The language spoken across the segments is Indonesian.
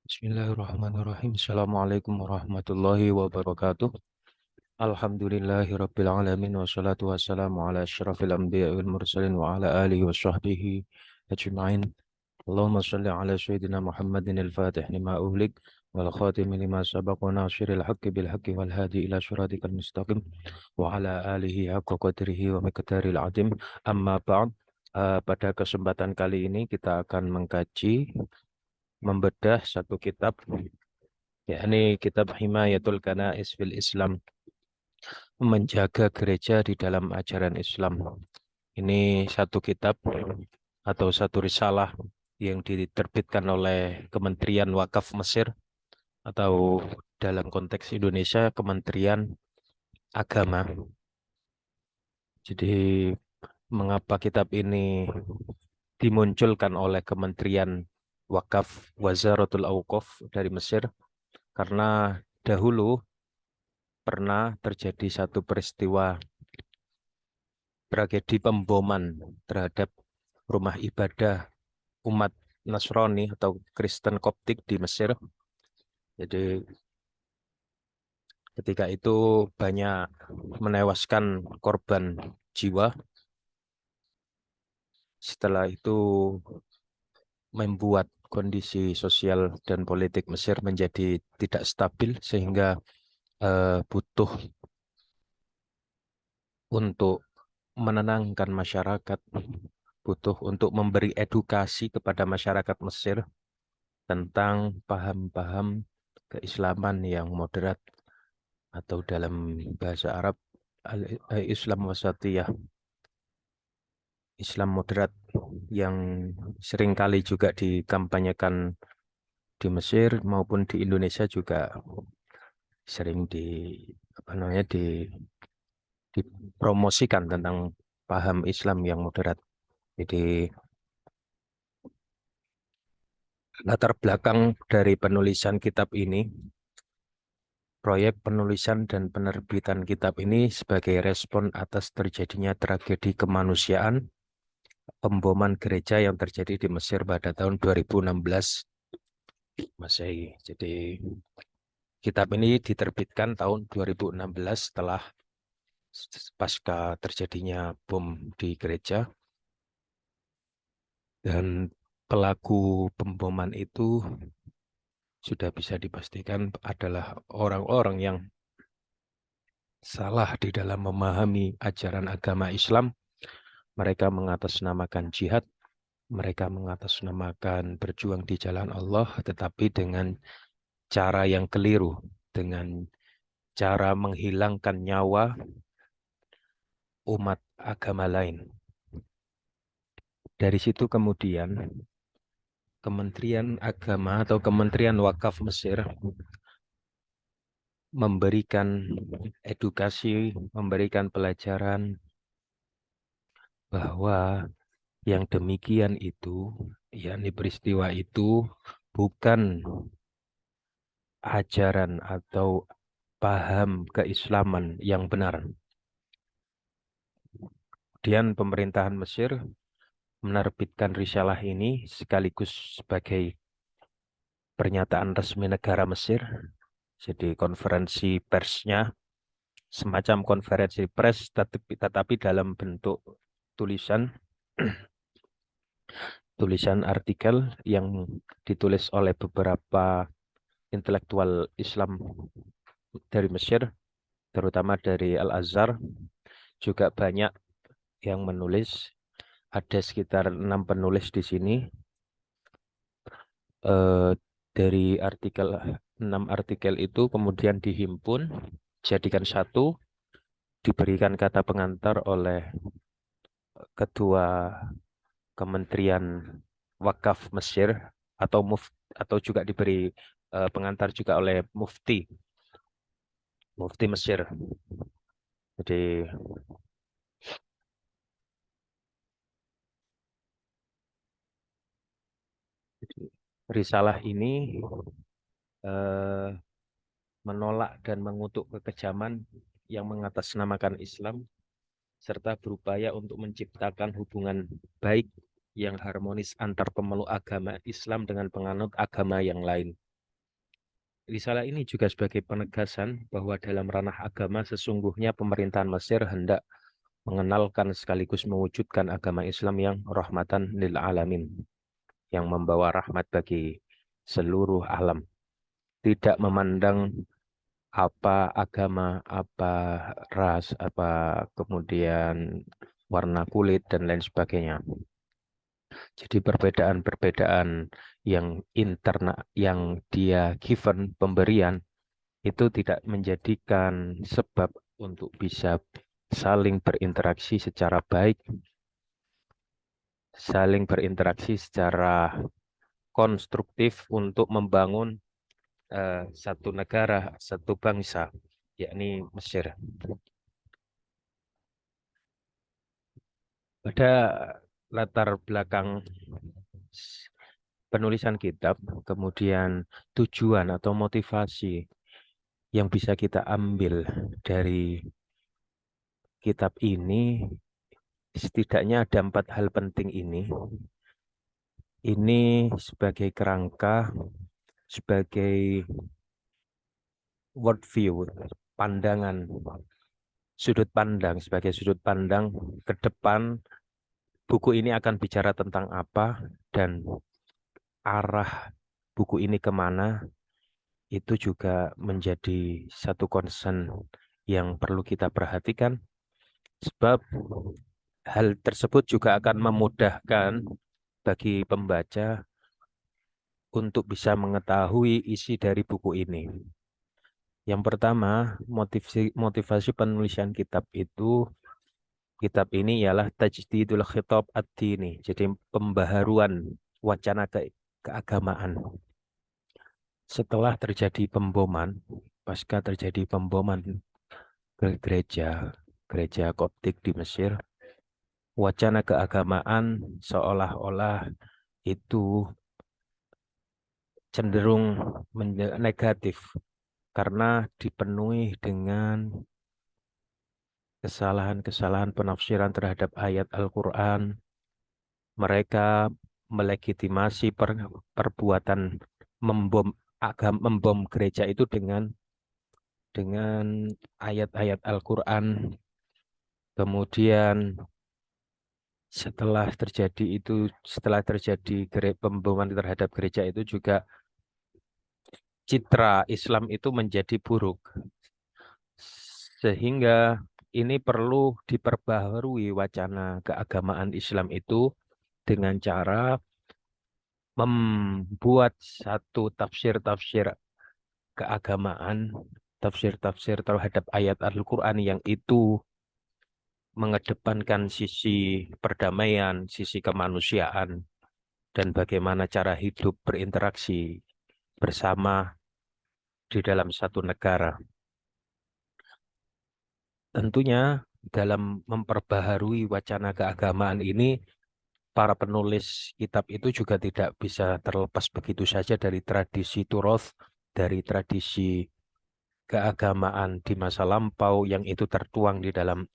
Bismillahirrahmanirrahim. Assalamualaikum warahmatullahi wabarakatuh. Alhamdulillahirabbil alamin wassalatu wassalamu ala asyrafil anbiya'i wal mursalin wa ala alihi washabbihi ajma'in. Allahumma shalli ala sayyidina Muhammadin al-Fatih lima uhlik wal khatimi lima sabaq wa nasiril haqqi bil haqqi wal hadi ila siratikal mustaqim wa ala alihi haqqa qadrihi wa miqdaril azim. Amma ba'd. Pada kesempatan kali ini kita akan membedah satu kitab, yakni kitab Himayatul Kana'is fil Islam, menjaga gereja di dalam ajaran Islam. Ini satu kitab atau satu risalah yang diterbitkan oleh Kementerian Wakaf Mesir, atau dalam konteks Indonesia Kementerian Agama. Jadi mengapa kitab ini dimunculkan oleh Kementerian Wakaf Wazaratul Auqaf dari Mesir? Karena dahulu pernah terjadi satu peristiwa tragedi pemboman terhadap rumah ibadah umat Nasrani atau Kristen Koptik di Mesir. Jadi ketika itu banyak menewaskan korban jiwa. Setelah itu membuat kondisi sosial dan politik Mesir menjadi tidak stabil, sehingga butuh untuk menenangkan masyarakat, butuh untuk memberi edukasi kepada masyarakat Mesir tentang paham-paham keislaman yang moderat, atau dalam bahasa Arab Islam Wasatiyah, Islam moderat, yang seringkali juga dikampanyekan di Mesir maupun di Indonesia juga sering dipromosikan tentang paham Islam yang moderat. Jadi latar belakang dari penulisan kitab ini, proyek penulisan dan penerbitan kitab ini sebagai respon atas terjadinya tragedi kemanusiaan pemboman gereja yang terjadi di Mesir pada tahun 2016 Masehi. Jadi kitab ini diterbitkan tahun 2016 setelah pasca terjadinya bom di gereja, dan pelaku pemboman itu sudah bisa dipastikan adalah orang-orang yang salah di dalam memahami ajaran agama Islam. Mereka mengatasnamakan jihad, mereka mengatasnamakan berjuang di jalan Allah, tetapi dengan cara yang keliru, dengan cara menghilangkan nyawa umat agama lain. Dari situ kemudian Kementerian Agama atau Kementerian Wakaf Mesir memberikan edukasi, memberikan pelajaran bahwa yang demikian itu, yakni peristiwa itu, bukan ajaran atau paham keislaman yang benar. Kemudian pemerintahan Mesir menerbitkan risalah ini sekaligus sebagai pernyataan resmi negara Mesir. Jadi konferensi persnya semacam konferensi pers, tetapi dalam bentuk tulisan artikel yang ditulis oleh beberapa intelektual Islam dari Mesir, terutama dari Al-Azhar. Juga banyak yang menulis, ada sekitar 6 penulis di sini. Dari 6 artikel itu kemudian dihimpun, jadikan satu, diberikan kata pengantar oleh Ketua Kementerian Wakaf Mesir, atau juga diberi pengantar juga oleh Mufti Mesir. Jadi risalah ini menolak dan mengutuk kekejaman yang mengatasnamakan Islam, serta berupaya untuk menciptakan hubungan baik yang harmonis antar pemeluk agama Islam dengan penganut agama yang lain. Risalah ini juga sebagai penegasan bahwa dalam ranah agama sesungguhnya pemerintahan Mesir hendak mengenalkan sekaligus mewujudkan agama Islam yang rahmatan lil alamin, yang membawa rahmat bagi seluruh alam, tidak memandang apa agama, apa ras, apa kemudian warna kulit dan lain sebagainya. Jadi perbedaan-perbedaan yang interna, yang dia given pemberian itu tidak menjadikan sebab untuk bisa saling berinteraksi secara baik, saling berinteraksi secara konstruktif untuk membangun satu negara, satu bangsa, yakni Mesir. Pada latar belakang penulisan kitab, kemudian tujuan atau motivasi yang bisa kita ambil dari kitab ini, setidaknya ada 4 hal penting ini. Ini sebagai kerangka, sebagai worldview, pandangan, sudut pandang, sebagai sudut pandang ke depan buku ini akan bicara tentang apa dan arah buku ini kemana, itu juga menjadi satu concern yang perlu kita perhatikan, sebab hal tersebut juga akan memudahkan bagi pembaca untuk bisa mengetahui isi dari buku ini. Yang pertama, motivasi penulisan kitab ini ialah tajdidul khitab ad-dini, jadi pembaharuan wacana keagamaan. Setelah terjadi pemboman, pasca terjadi pemboman ke gereja Koptik di Mesir, wacana keagamaan seolah-olah itu cenderung negatif karena dipenuhi dengan kesalahan-kesalahan penafsiran terhadap ayat Al-Quran. Mereka melegitimasi perbuatan membom gereja itu dengan ayat-ayat Al-Quran. Kemudian setelah terjadi pemboman terhadap gereja itu juga citra Islam itu menjadi buruk. Sehingga ini perlu diperbaharui wacana keagamaan Islam itu dengan cara membuat satu tafsir-tafsir keagamaan, tafsir-tafsir terhadap ayat Al-Quran yang itu mengedepankan sisi perdamaian, sisi kemanusiaan, dan bagaimana cara hidup berinteraksi bersama di dalam satu negara. Tentunya dalam memperbaharui wacana keagamaan ini, para penulis kitab itu juga tidak bisa terlepas begitu saja dari tradisi turoth, dari tradisi keagamaan di masa lampau yang itu tertuang di dalam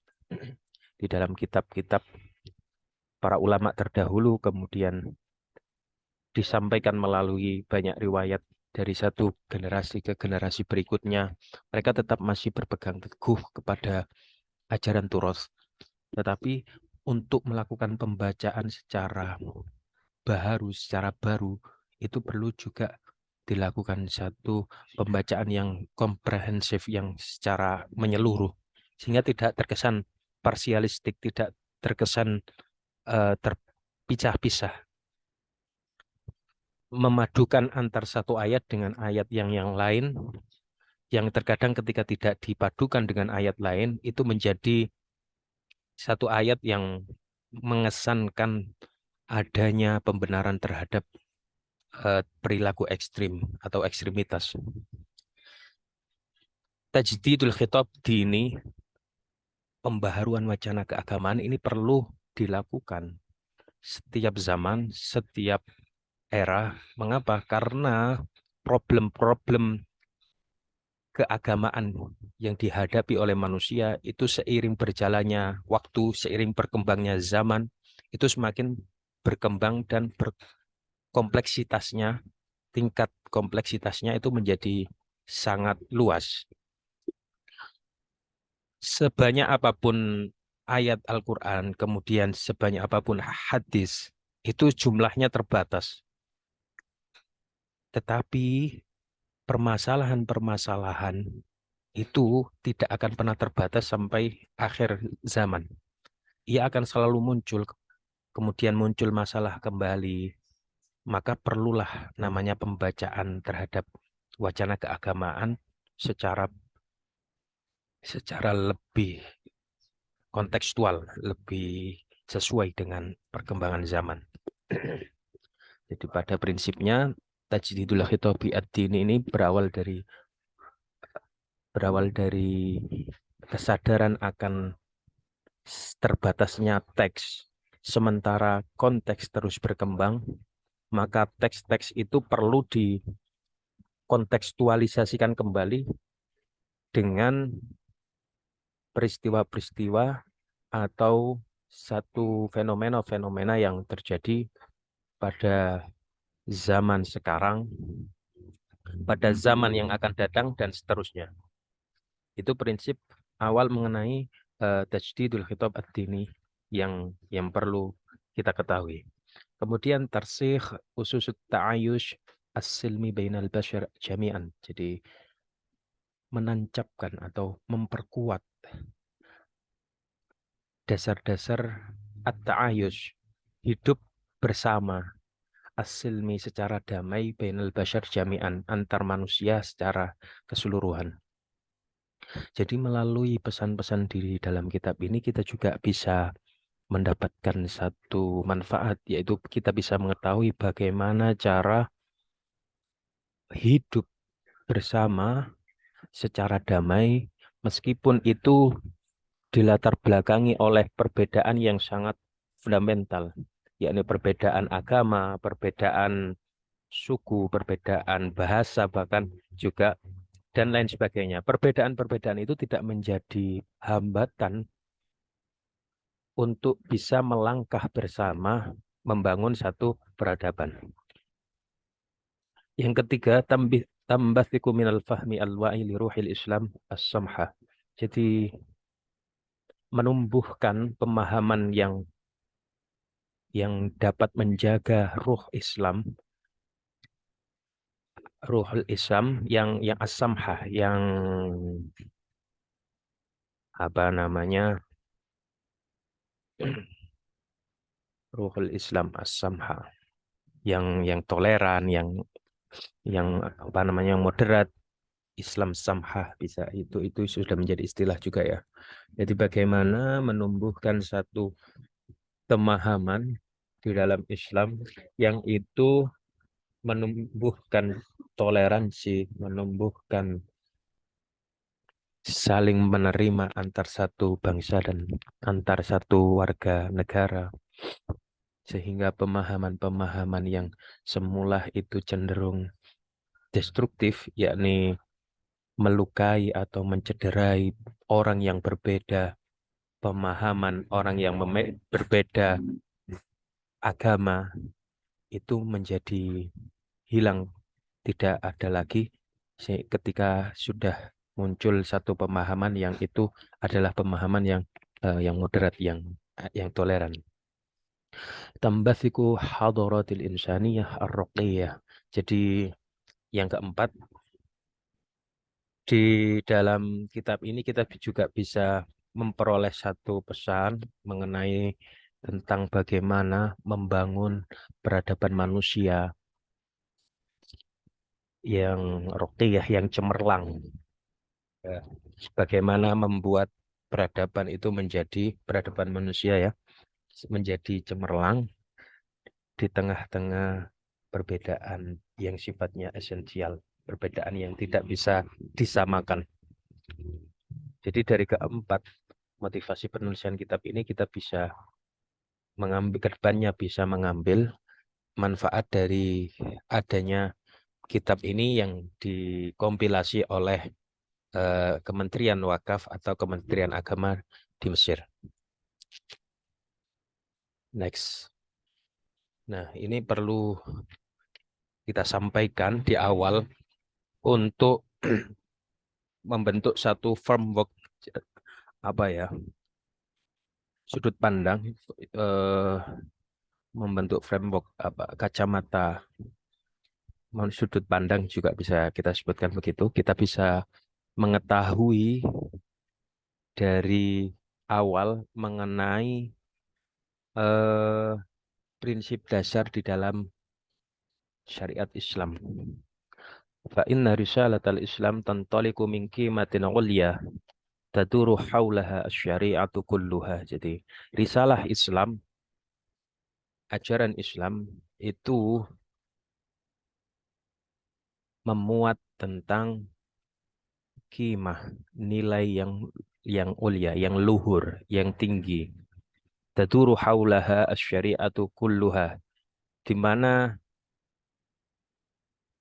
kitab-kitab para ulama terdahulu, kemudian disampaikan melalui banyak riwayat dari satu generasi ke generasi berikutnya. Mereka tetap masih berpegang teguh kepada ajaran turoth. Tetapi untuk melakukan pembacaan secara baru, itu perlu juga dilakukan satu pembacaan yang komprehensif, yang secara menyeluruh, sehingga tidak terkesan parsialistik, tidak terkesan terpisah-pisah, memadukan antar satu ayat dengan ayat yang lain, yang terkadang ketika tidak dipadukan dengan ayat lain, itu menjadi satu ayat yang mengesankan adanya pembenaran terhadap perilaku ekstrim atau ekstremitas. Tajdidul khitab dini, pembaharuan wacana keagamaan ini perlu dilakukan setiap zaman, setiap era. Mengapa? Karena problem-problem keagamaan yang dihadapi oleh manusia itu seiring berjalannya waktu, seiring berkembangnya zaman, itu semakin berkembang dan kompleksitasnya, tingkat kompleksitasnya itu menjadi sangat luas. Sebanyak apapun ayat Al-Quran, kemudian sebanyak apapun hadis, itu jumlahnya terbatas. Tetapi permasalahan-permasalahan itu tidak akan pernah terbatas sampai akhir zaman. Ia akan selalu muncul, kemudian muncul masalah kembali, maka perlulah namanya pembacaan terhadap wacana keagamaan secara secara lebih kontekstual, lebih sesuai dengan perkembangan zaman. Jadi pada prinsipnya tajdidul khitabi ad-dini ini berawal dari kesadaran akan terbatasnya teks. Sementara konteks terus berkembang, maka teks-teks itu perlu dikontekstualisasikan kembali dengan peristiwa-peristiwa atau satu fenomena-fenomena yang terjadi pada zaman sekarang, pada zaman yang akan datang, dan seterusnya. Itu prinsip awal mengenai tajdidul khitab ad-dini yang perlu kita ketahui. Kemudian tarsikh usus ta'ayush as-silmi bainal bashar jami'an. Jadi menancapkan atau memperkuat dasar-dasar at-ta'ayush, hidup bersama, as-silmi secara damai, bainal bashar jami'an, antar manusia secara keseluruhan. Jadi melalui pesan-pesan di dalam kitab ini kita juga bisa mendapatkan satu manfaat, yaitu kita bisa mengetahui bagaimana cara hidup bersama secara damai, meskipun itu dilatar belakangi oleh perbedaan yang sangat fundamental, yakni perbedaan agama, perbedaan suku, perbedaan bahasa, bahkan juga dan lain sebagainya. Perbedaan-perbedaan itu tidak menjadi hambatan untuk bisa melangkah bersama membangun satu peradaban. Yang ketiga, tambathiku minal fahmi al-wa'i li ruhil Islam as-samha. Jadi menumbuhkan pemahaman yang dapat menjaga ruhul Islam yang as-samha, yang apa namanya? Ruhul Islam as-samha, yang toleran, yang apa namanya? Yang moderat. Islam samha bisa itu sudah menjadi istilah juga ya. Jadi bagaimana menumbuhkan satu pemahaman di dalam Islam yang itu menumbuhkan toleransi, menumbuhkan saling menerima antar satu bangsa dan antar satu warga negara, sehingga pemahaman-pemahaman yang semula itu cenderung destruktif, yakni melukai atau mencederai orang yang berbeda pemahaman, orang yang berbeda agama, itu menjadi hilang, tidak ada lagi ketika sudah muncul satu pemahaman yang itu adalah pemahaman yang moderat, yang toleran. Tambathiku hadaratil insaniyah ar-raqiyah. Jadi yang keempat, di dalam kitab ini kita juga bisa memperoleh satu pesan mengenai tentang bagaimana membangun peradaban manusia yang raqiyah, yang cemerlang. Ya, bagaimana membuat peradaban manusia ya menjadi cemerlang di tengah-tengah perbedaan yang sifatnya esensial, perbedaan yang tidak bisa disamakan. Jadi dari keempat motivasi penulisan kitab ini kita bisa mengambil kedepannya, bisa mengambil manfaat dari adanya kitab ini yang dikompilasi oleh Kementerian Wakaf atau Kementerian Agama di Mesir. Next. Nah, ini perlu kita sampaikan di awal untuk membentuk satu framework, apa ya, sudut pandang, eh, membentuk framework apa, kacamata, sudut pandang juga bisa kita sebutkan begitu. Kita bisa mengetahui dari awal mengenai eh, prinsip dasar di dalam syariat Islam. Fa inna risalatal Islam tantaliqu min qimatin ulya taduru haulaha asy-syari'atu kulluha. Jadi, risalah Islam, ajaran Islam itu memuat tentang qimah, nilai yang ulia, yang luhur, yang tinggi. Taduru haulaha asy-syari'atu kulluha, di mana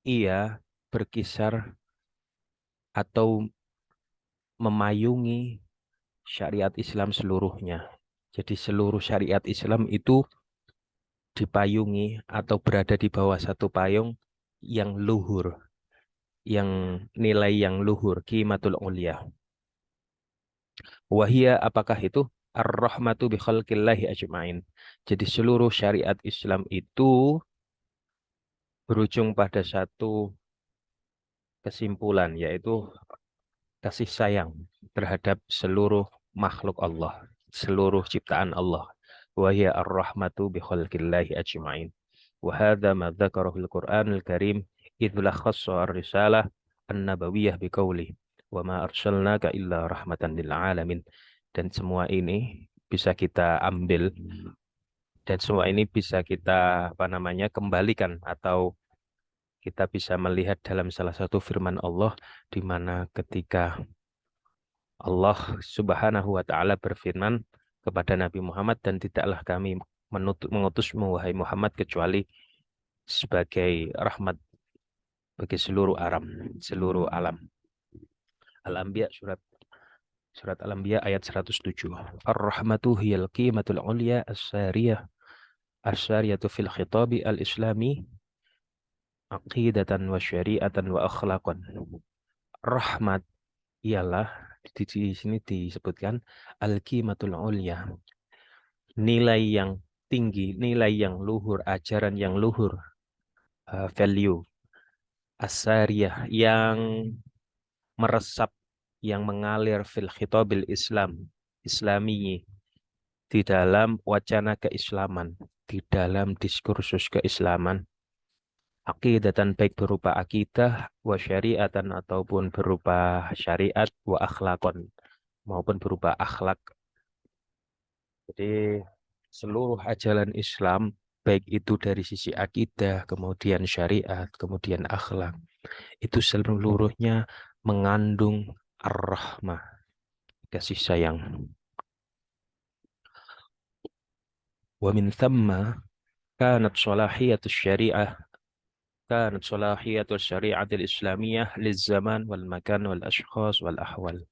ia berkisar atau memayungi syariat Islam seluruhnya. Jadi seluruh syariat Islam itu dipayungi atau berada di bawah satu payung yang luhur, yang nilai yang luhur, qimatul ulia. Wahia, apakah itu? Ar-rahmatu bi khalqillahi ajma'in. Jadi seluruh syariat Islam itu berujung pada satu kesimpulan, yaitu kasih sayang terhadap seluruh makhluk Allah, seluruh ciptaan Allah. Wahia ar-rahmatu bi khalqillahi ajma'in. وهذا ما ذكره القرآن الكريم إذ لخص الرسالة النبوية بقوله وما أرسلناك إلا رحمة للعالمين. Dan semua ini bisa kita ambil, dan semua ini bisa kita apa namanya kembalikan, atau kita bisa melihat dalam salah satu firman Allah, di mana ketika Allah Subhanahu wa taala berfirman kepada Nabi Muhammad, dan tidaklah kami mengutusmu wahai Muhammad kecuali sebagai rahmat bagi seluruh alam. Al-Anbiya, surat Al-Anbiya ayat 107. Ar-rahmatu hiyal qimatul ulya as-sariyatu fil khitabi al-islami aqidatan wa syari'atan wa akhlaqan. Rahmat ialah, di sini disebutkan al-qimatul ulya, nilai yang tinggi, nilai yang luhur, ajaran yang luhur, value as-sariyah yang meresap, yang mengalir fil khitabil islami, di dalam wacana keislaman, di dalam diskursus keislaman, aqidatan, baik berupa akidah, wa syariatan, ataupun berupa syariat, wa akhlakon, maupun berupa akhlak. Jadi seluruh ajaran Islam, baik itu dari sisi akidah, kemudian syariat, kemudian akhlak, itu seluruhnya mengandung ar-rahmah, kasih sayang. Wa min thamma kanat salahiyatus syariah كانت صلاحية الشريعة الإسلامية للزمان والمكان والأشخاص والأحوال.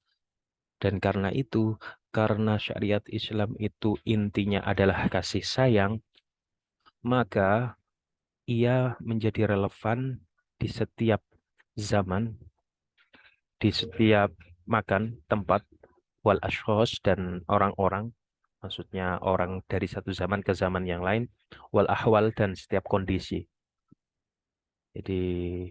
Dan karena itu, karena syariat Islam itu intinya adalah kasih sayang, maka ia menjadi relevan di setiap zaman, di setiap makan, tempat, wal ashkhos, dan orang-orang, maksudnya orang dari satu zaman ke zaman yang lain, wal ahwal, dan setiap kondisi. Jadi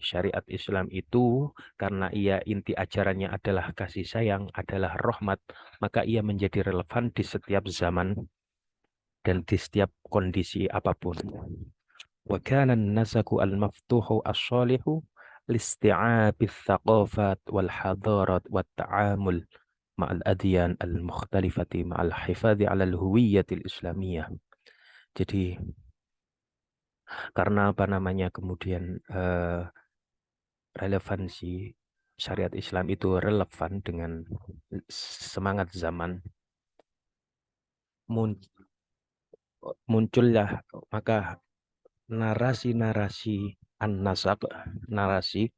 syariat Islam itu karena ia inti ajarannya adalah kasih sayang, adalah rahmat, maka ia menjadi relevan di setiap zaman dan di setiap kondisi apapun. Wa kana an-nasaku al-maftuhu as-salihu listi'ab ats-tsaqafat wal hadarat wat ta'amul ma'al adyan al-mukhtalifati ma'al hifadhi 'ala al-huwiyyati al-islamiyah. Jadi karena apa namanya kemudian relevansi syariat Islam itu relevan dengan semangat zaman, muncullah maka narasi-narasi an-nasab, narasi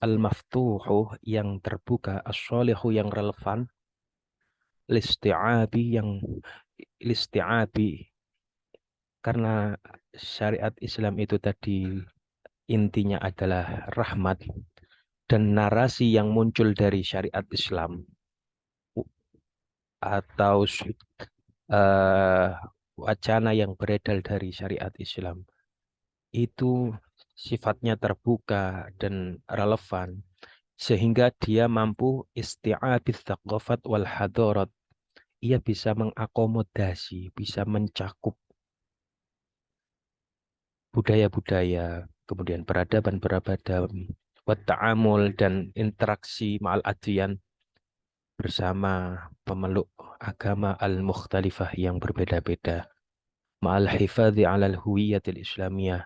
al-maftuhu yang terbuka, as-solihu yang relevan, listi'abi yang listi'abi, karena syariat Islam itu tadi intinya adalah rahmat, dan narasi yang muncul dari syariat Islam atau eh, wacana yang beredar dari syariat Islam itu sifatnya terbuka dan relevan sehingga dia mampu isti'abit thaqafat wal hadarat. Ia bisa mengakomodasi, bisa mencakup budaya-budaya, kemudian peradaban-peradaban, wa ta'amul dan interaksi ma'al adyan bersama pemeluk agama al-mukhtalifah yang berbeda-beda. Ma'al hifadhi 'alal huwiyatil islamiyah.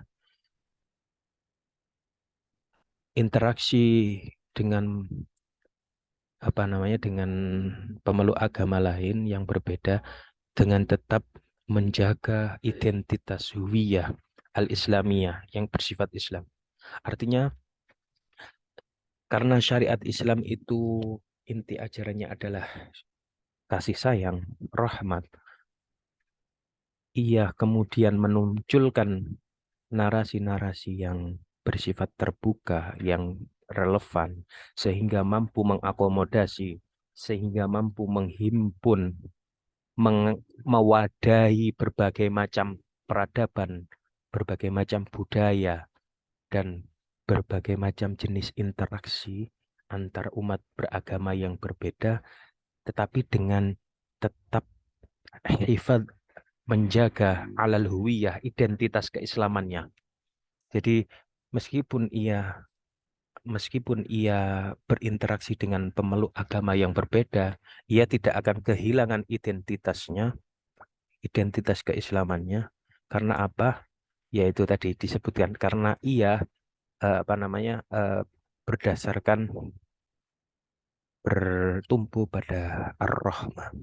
Interaksi dengan dengan pemeluk agama lain yang berbeda dengan tetap menjaga identitas huwiyah al-islamiyah yang bersifat Islam. Artinya karena syariat Islam itu inti ajarannya adalah kasih sayang, rahmat, ia kemudian menunculkan narasi-narasi yang bersifat terbuka, yang relevan, sehingga mampu mengakomodasi, sehingga mampu menghimpun, mewadahi berbagai macam peradaban, berbagai macam budaya, dan berbagai macam jenis interaksi antar umat beragama yang berbeda, tetapi dengan tetap hifad menjaga alal huwiyah, identitas keislamannya. Jadi meskipun ia meskipun ia berinteraksi dengan pemeluk agama yang berbeda, ia tidak akan kehilangan identitasnya, identitas keislamannya. Karena apa? Yaitu tadi disebutkan karena ia berdasarkan bertumpu pada ar-rahmah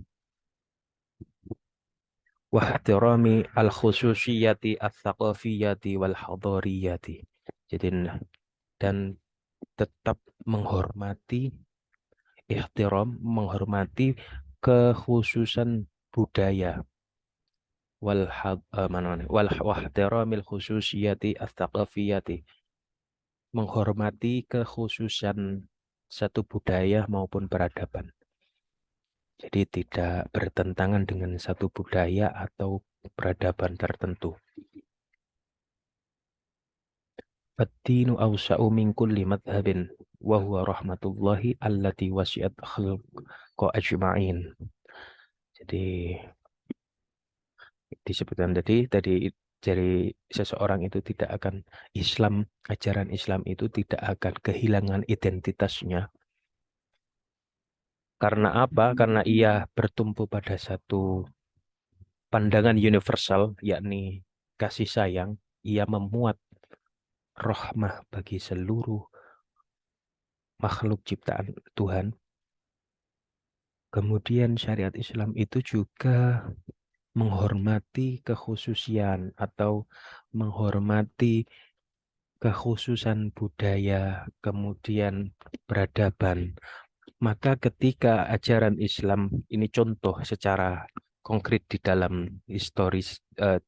wa ihtirami al-khususiyati ats-tsaqafiyyati wal hadariyati. Jadi dan tetap menghormati menghormati kekhususan budaya wal wahtiramil khususiyati ats-tsaqafiyyati, menghormati kekhususan satu budaya maupun peradaban. Jadi tidak bertentangan dengan satu budaya atau peradaban tertentu. Ad-dinu awsa'u min kulli madhabin wa huwa rahmatullahi allati wasi'at khalqa ajma'in. Jadi disebutkan tadi dari seseorang itu tidak akan ajaran Islam itu tidak akan kehilangan identitasnya. Karena apa? Karena ia bertumpu pada satu pandangan universal, yakni kasih sayang. Ia memuat rahmah bagi seluruh makhluk ciptaan Tuhan. Kemudian syariat Islam itu juga menghormati kekhususian atau menghormati kekhususan budaya, kemudian peradaban. Maka ketika ajaran Islam ini contoh secara konkret di dalam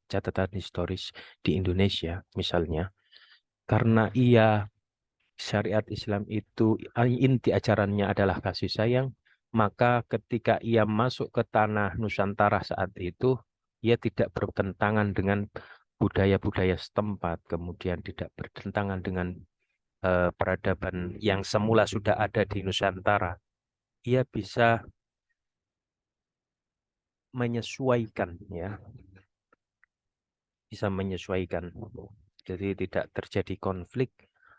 catatan historis di Indonesia misalnya, karena syariat Islam itu inti ajarannya adalah kasih sayang, maka ketika ia masuk ke tanah Nusantara saat itu, ia tidak bertentangan dengan budaya-budaya setempat, kemudian tidak bertentangan dengan peradaban yang semula sudah ada di Nusantara. Ia bisa menyesuaikan, ya, bisa menyesuaikan. Jadi tidak terjadi konflik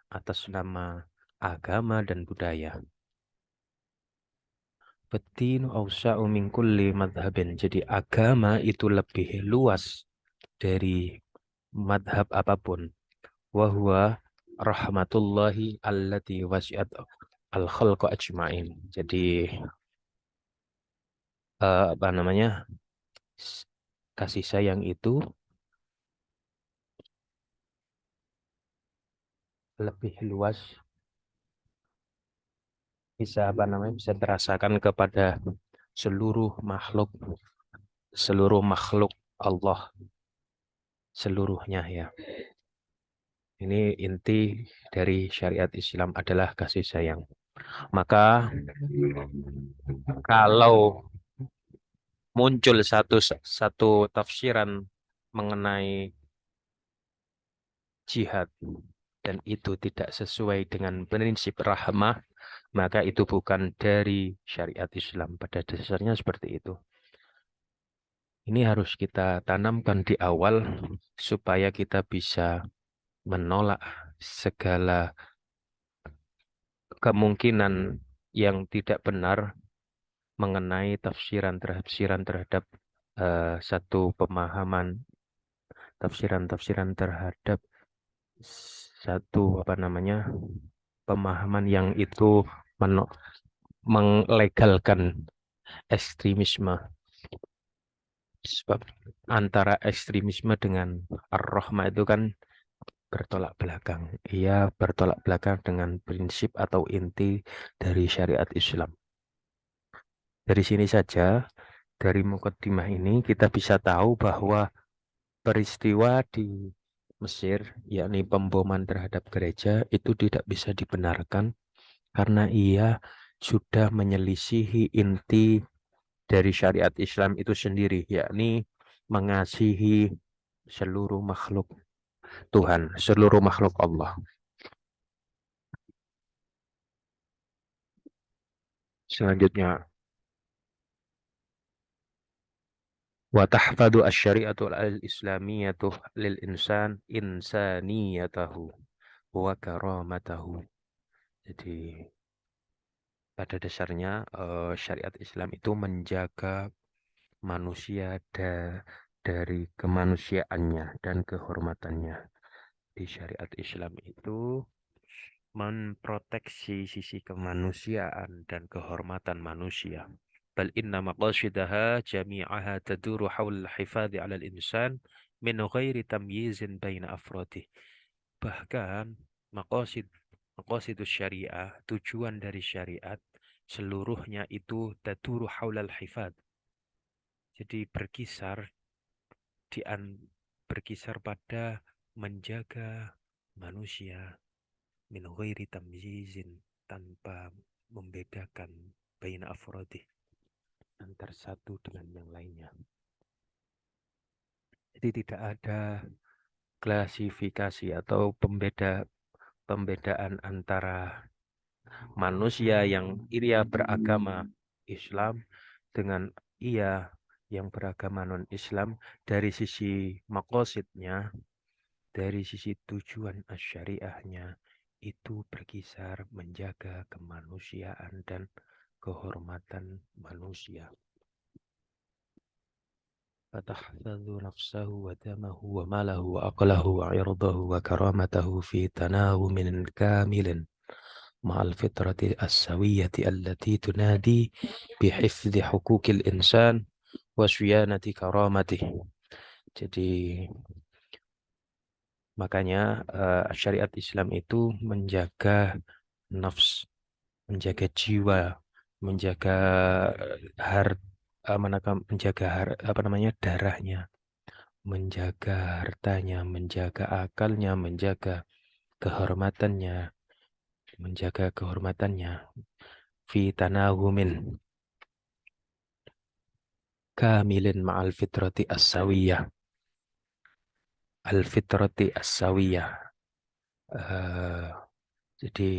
atas nama agama dan budaya. Betin awsa'u min kulli madhabin. Jadi agama itu lebih luas dari madhab apapun. Wahuwa rahmatullahi allati wasi'at al-khalqa ajma'in. Jadi kasih sayang itu lebih luas, bisa terasakan kepada seluruh makhluk seluruh makhluk Allah seluruhnya, ya. Ini inti dari syariat Islam adalah kasih sayang. Maka kalau muncul satu tafsiran mengenai jihad dan itu tidak sesuai dengan prinsip rahmah, maka itu bukan dari syariat Islam. Pada dasarnya seperti itu. Ini harus kita tanamkan di awal supaya kita bisa menolak segala kemungkinan yang tidak benar mengenai tafsiran terhadap satu pemahaman, tafsiran terhadap satu pemahaman yang itu melegalkan ekstremisme. Sebab antara ekstremisme dengan ar-rahmah itu kan bertolak belakang. Ia bertolak belakang dengan prinsip atau inti dari syariat Islam. Dari sini saja, dari mukaddimah ini kita bisa tahu bahwa peristiwa di Mesir, yakni pemboman terhadap gereja, itu tidak bisa dibenarkan karena ia sudah menyelisihi inti dari syariat Islam itu sendiri, yakni mengasihi seluruh makhluk Tuhan, seluruh makhluk Allah. Selanjutnya, wa tahfadu asy-syari'atu al-islamiyatu lil insan insaniyatahu wa karamatahu. Jadi pada dasarnya syariat Islam itu menjaga manusia dari kemanusiaannya dan kehormatannya. Di syariat Islam itu memproteksi sisi kemanusiaan dan kehormatan manusia. Bal inna maqasidaha jami'aha taduru haul hifadhi 'ala al-insan min ghairi tamyizin baina afradih. Bahkan maqasid maqasidus syariah, tujuan dari syariat seluruhnya itu taduru haulal hifadh. Jadi berkisar pada menjaga manusia min ghairi tamyizin, tanpa membedakan baina afrodih, antar satu dengan yang lainnya. Jadi tidak ada klasifikasi atau pembedaan antara manusia yang ia beragama Islam dengan ia yang beragama non-Islam dari sisi maqasidnya, dari sisi tujuan syariahnya itu berkisar menjaga kemanusiaan dan kehormatan manusia. Fatahfadhu nafsahu wa damahu wa malahu wa aqlahu wa irdahu wa karamatahu fi tanawumin kamilin ma'al fitrati as-sawiyyati allati tunadi bihifdhi hukukil insan wa syiyanati karamatih. Jadi makanya syariat Islam itu menjaga nafs, menjaga jiwa, menjaga darahnya, menjaga hartanya, menjaga akalnya, menjaga kehormatannya fi tanahumin kamilin ma'al fitrati as-sawiyah. Al-fitrati as-sawiyah. Jadi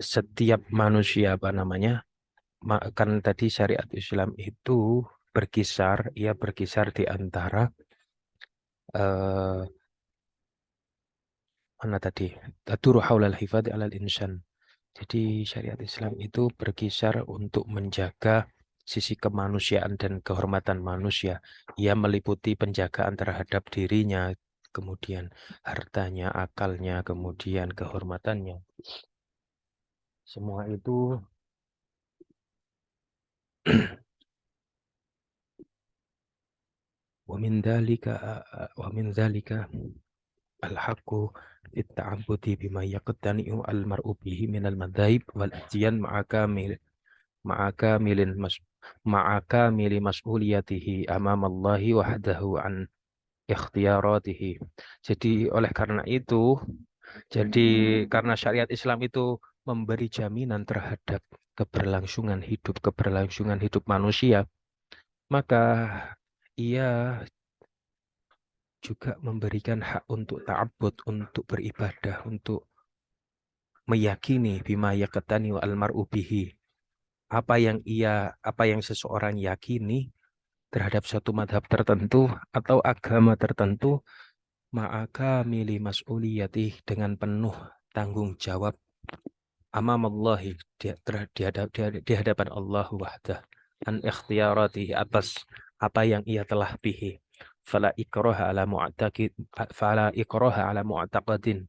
setiap manusia kan tadi syariat Islam itu berkisar di antara mana tadi? Taduru haulal hifadhi 'alal insan. Jadi syariat Islam itu berkisar untuk menjaga sisi kemanusiaan dan kehormatan manusia. Ia meliputi penjagaan terhadap dirinya, kemudian hartanya, akalnya, kemudian kehormatannya. Semua itu wa min dzalika al-haqqu fit-ta'abbudi bima yaqtani'u al-mar'u bihi min al-madzahib wal ijtiyan ma'a kamili mas'uliyatihi amamallahi wahdahu an ikhtiyaratihi. Jadi oleh karena itu, jadi karena syariat Islam itu memberi jaminan terhadap keberlangsungan hidup manusia, maka ia juga memberikan hak untuk ta'abbud, untuk beribadah, untuk meyakini bima yaqtani wa almar'u bihi. Apa yang seseorang yakini terhadap suatu madhab tertentu atau agama tertentu, maka mili mas'uliyati dengan penuh tanggung jawab amamallahi di hadapan Allah wahdah an ikhtiyarati atas apa yang ia telah pilih. Fala ikraha ala mu'taqadin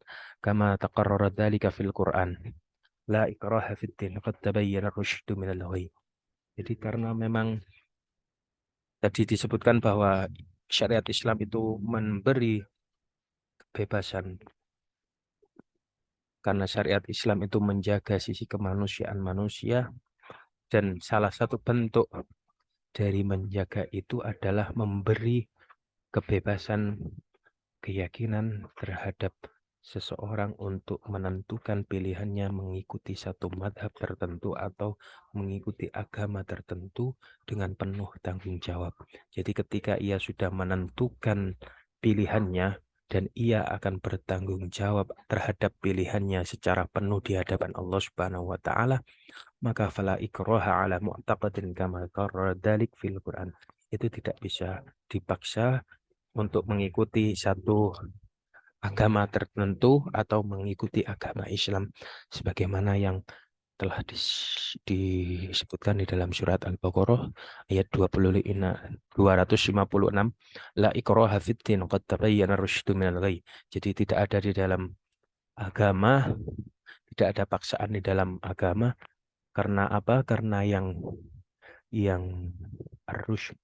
kama taqarrara dzalika fil Qur'an. La ikraha fid din qad tabayyana ar-rusydu minal ghayy. Jadi karena memang tadi disebutkan bahwa syariat Islam itu memberi kebebasan, karena syariat Islam itu menjaga sisi kemanusiaan manusia, dan salah satu bentuk dari menjaga itu adalah memberi kebebasan keyakinan terhadap seseorang untuk menentukan pilihannya mengikuti satu madhab tertentu atau mengikuti agama tertentu dengan penuh tanggung jawab. Jadi ketika ia sudah menentukan pilihannya dan ia akan bertanggung jawab terhadap pilihannya secara penuh di hadapan Allah Subhanahu wa taala, maka fala ikraha ala mu'taqadin kama qarrara dzalik fil Quran. Itu tidak bisa dipaksa untuk mengikuti satu agama tertentu atau mengikuti agama Islam sebagaimana yang telah disebutkan di dalam surat Al-Baqarah ayat 256, la ikraha fid din qad tabayyana ar-rusydu minal ghayy. Jadi tidak ada di dalam agama, tidak ada paksaan di dalam agama. Karena apa? Karena yang arus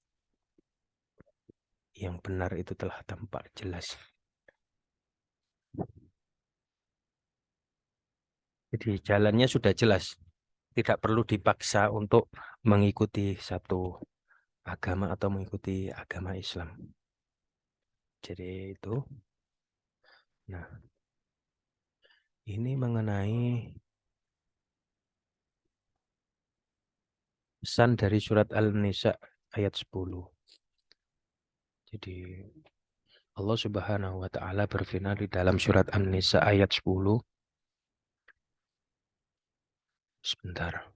yang benar itu telah tampak jelas. Jadi jalannya sudah jelas. Tidak perlu dipaksa untuk mengikuti satu agama atau mengikuti agama Islam. Jadi itu. Nah, ini mengenai pesan dari surat Al-Nisa ayat 10. Jadi Allah Subhanahu wa taala berfirman di dalam surat An-Nisa ayat 10. Sebentar.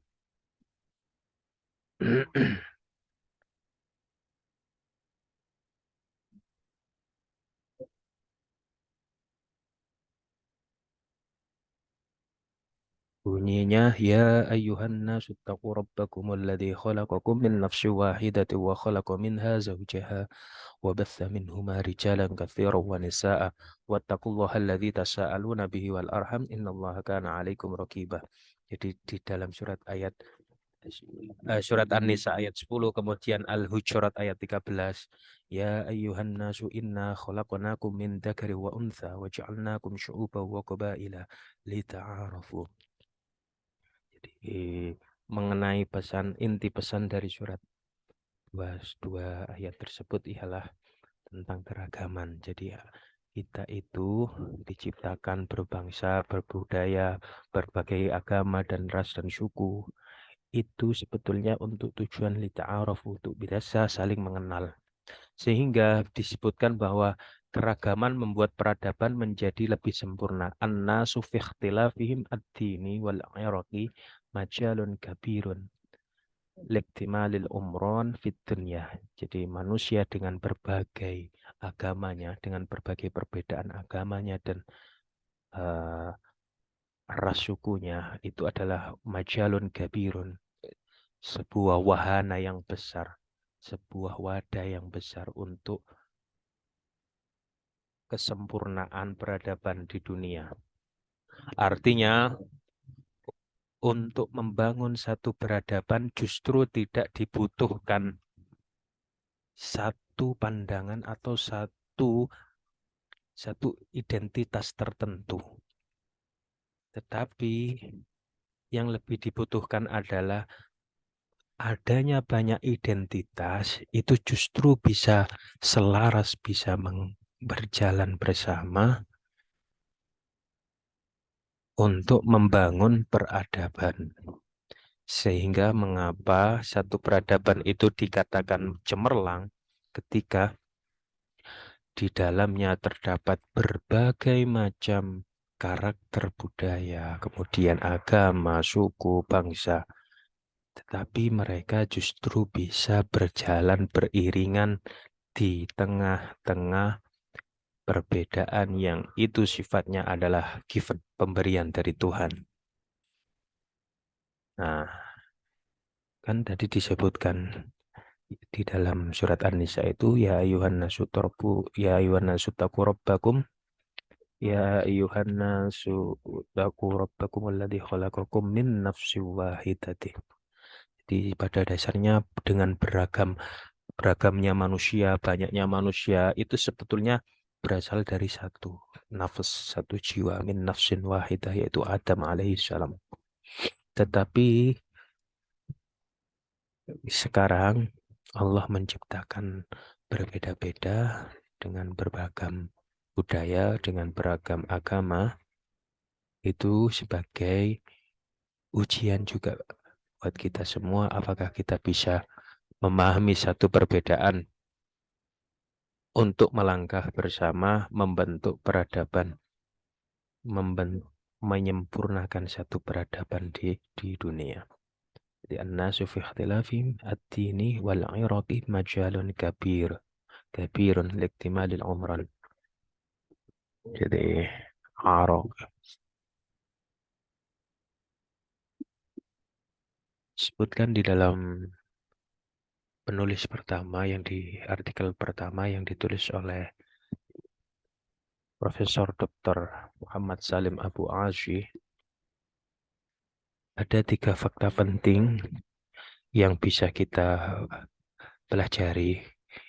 Bunyinya, ya ayyuhan nasu taqu rabbakumul ladzi khalaqakum min nafsin wahidatin wa khalaqa minha zawjaha wa batha minhuma rijalan katsiran wa nisaa'a wattaqullaha alladzi tasaaluna bihi wal arham innallaha kana 'alaikum raqibah. Jadi di dalam surat An-Nisa ayat 10, kemudian Al-Hujurat ayat 13. Ya ayyuhan nasu inna khalaqnakum min dzakari wa untha wa ja'alnakum syu'uban wa qabaila lita'arafu. Jadi mengenai inti pesan dari surat dua ayat tersebut ialah tentang keragaman. Jadi kita itu diciptakan berbangsa, berbudaya, berbagai agama dan ras dan suku. Itu sebetulnya untuk tujuan lita'aruf, untuk bisa saling mengenal. Sehingga disebutkan bahwa keragaman membuat peradaban menjadi lebih sempurna. An-nasu fi ikhtilafihim ad-dini wal iraqi majalun kabirun liktimalil umron fit dunya. Jadi manusia dengan berbagai agamanya, dengan berbagai perbedaan agamanya dan uh, ras sukunya, itu adalah majalun kabirun, sebuah wahana yang besar, sebuah wadah yang besar untuk kesempurnaan peradaban di dunia. Artinya, untuk membangun satu peradaban justru tidak dibutuhkan satu pandangan atau satu identitas tertentu. Tetapi yang lebih dibutuhkan adalah adanya banyak identitas itu justru bisa selaras, bisa berjalan bersama untuk membangun peradaban. Sehingga mengapa satu peradaban itu dikatakan cemerlang ketika di dalamnya terdapat berbagai macam karakter budaya, kemudian agama, suku, bangsa, tetapi mereka justru bisa berjalan beriringan di tengah-tengah perbedaan yang itu sifatnya adalah given, pemberian dari Tuhan. Nah, kan tadi disebutkan di dalam surat An-Nisa itu ya ayuhan nasu taqu rabbakum ya ayuhan nasu taqu rabbakum alladzi khalaqakum min nafsin wahidatin. Jadi pada dasarnya dengan beragamnya manusia, banyaknya manusia itu sebetulnya berasal dari satu nafas, satu jiwa, min nafsin wahidah, yaitu Adam alaihissalam. Tetapi sekarang Allah menciptakan berbeda-beda dengan beragam budaya, dengan beragam agama, itu sebagai ujian juga buat kita semua, apakah kita bisa memahami satu perbedaan untuk melangkah bersama membentuk peradaban, menyempurnakan satu peradaban di dunia. Jadi an-nasu fi ikhtilafihim ad-dini wal 'iraqi majalun kabirun liktimalil umran. Jadi araq sebutkan di dalam penulis pertama yang di artikel pertama yang ditulis oleh Profesor Dr. Muhammad Salim Abu Ashi, ada 3 fakta penting yang bisa kita pelajari,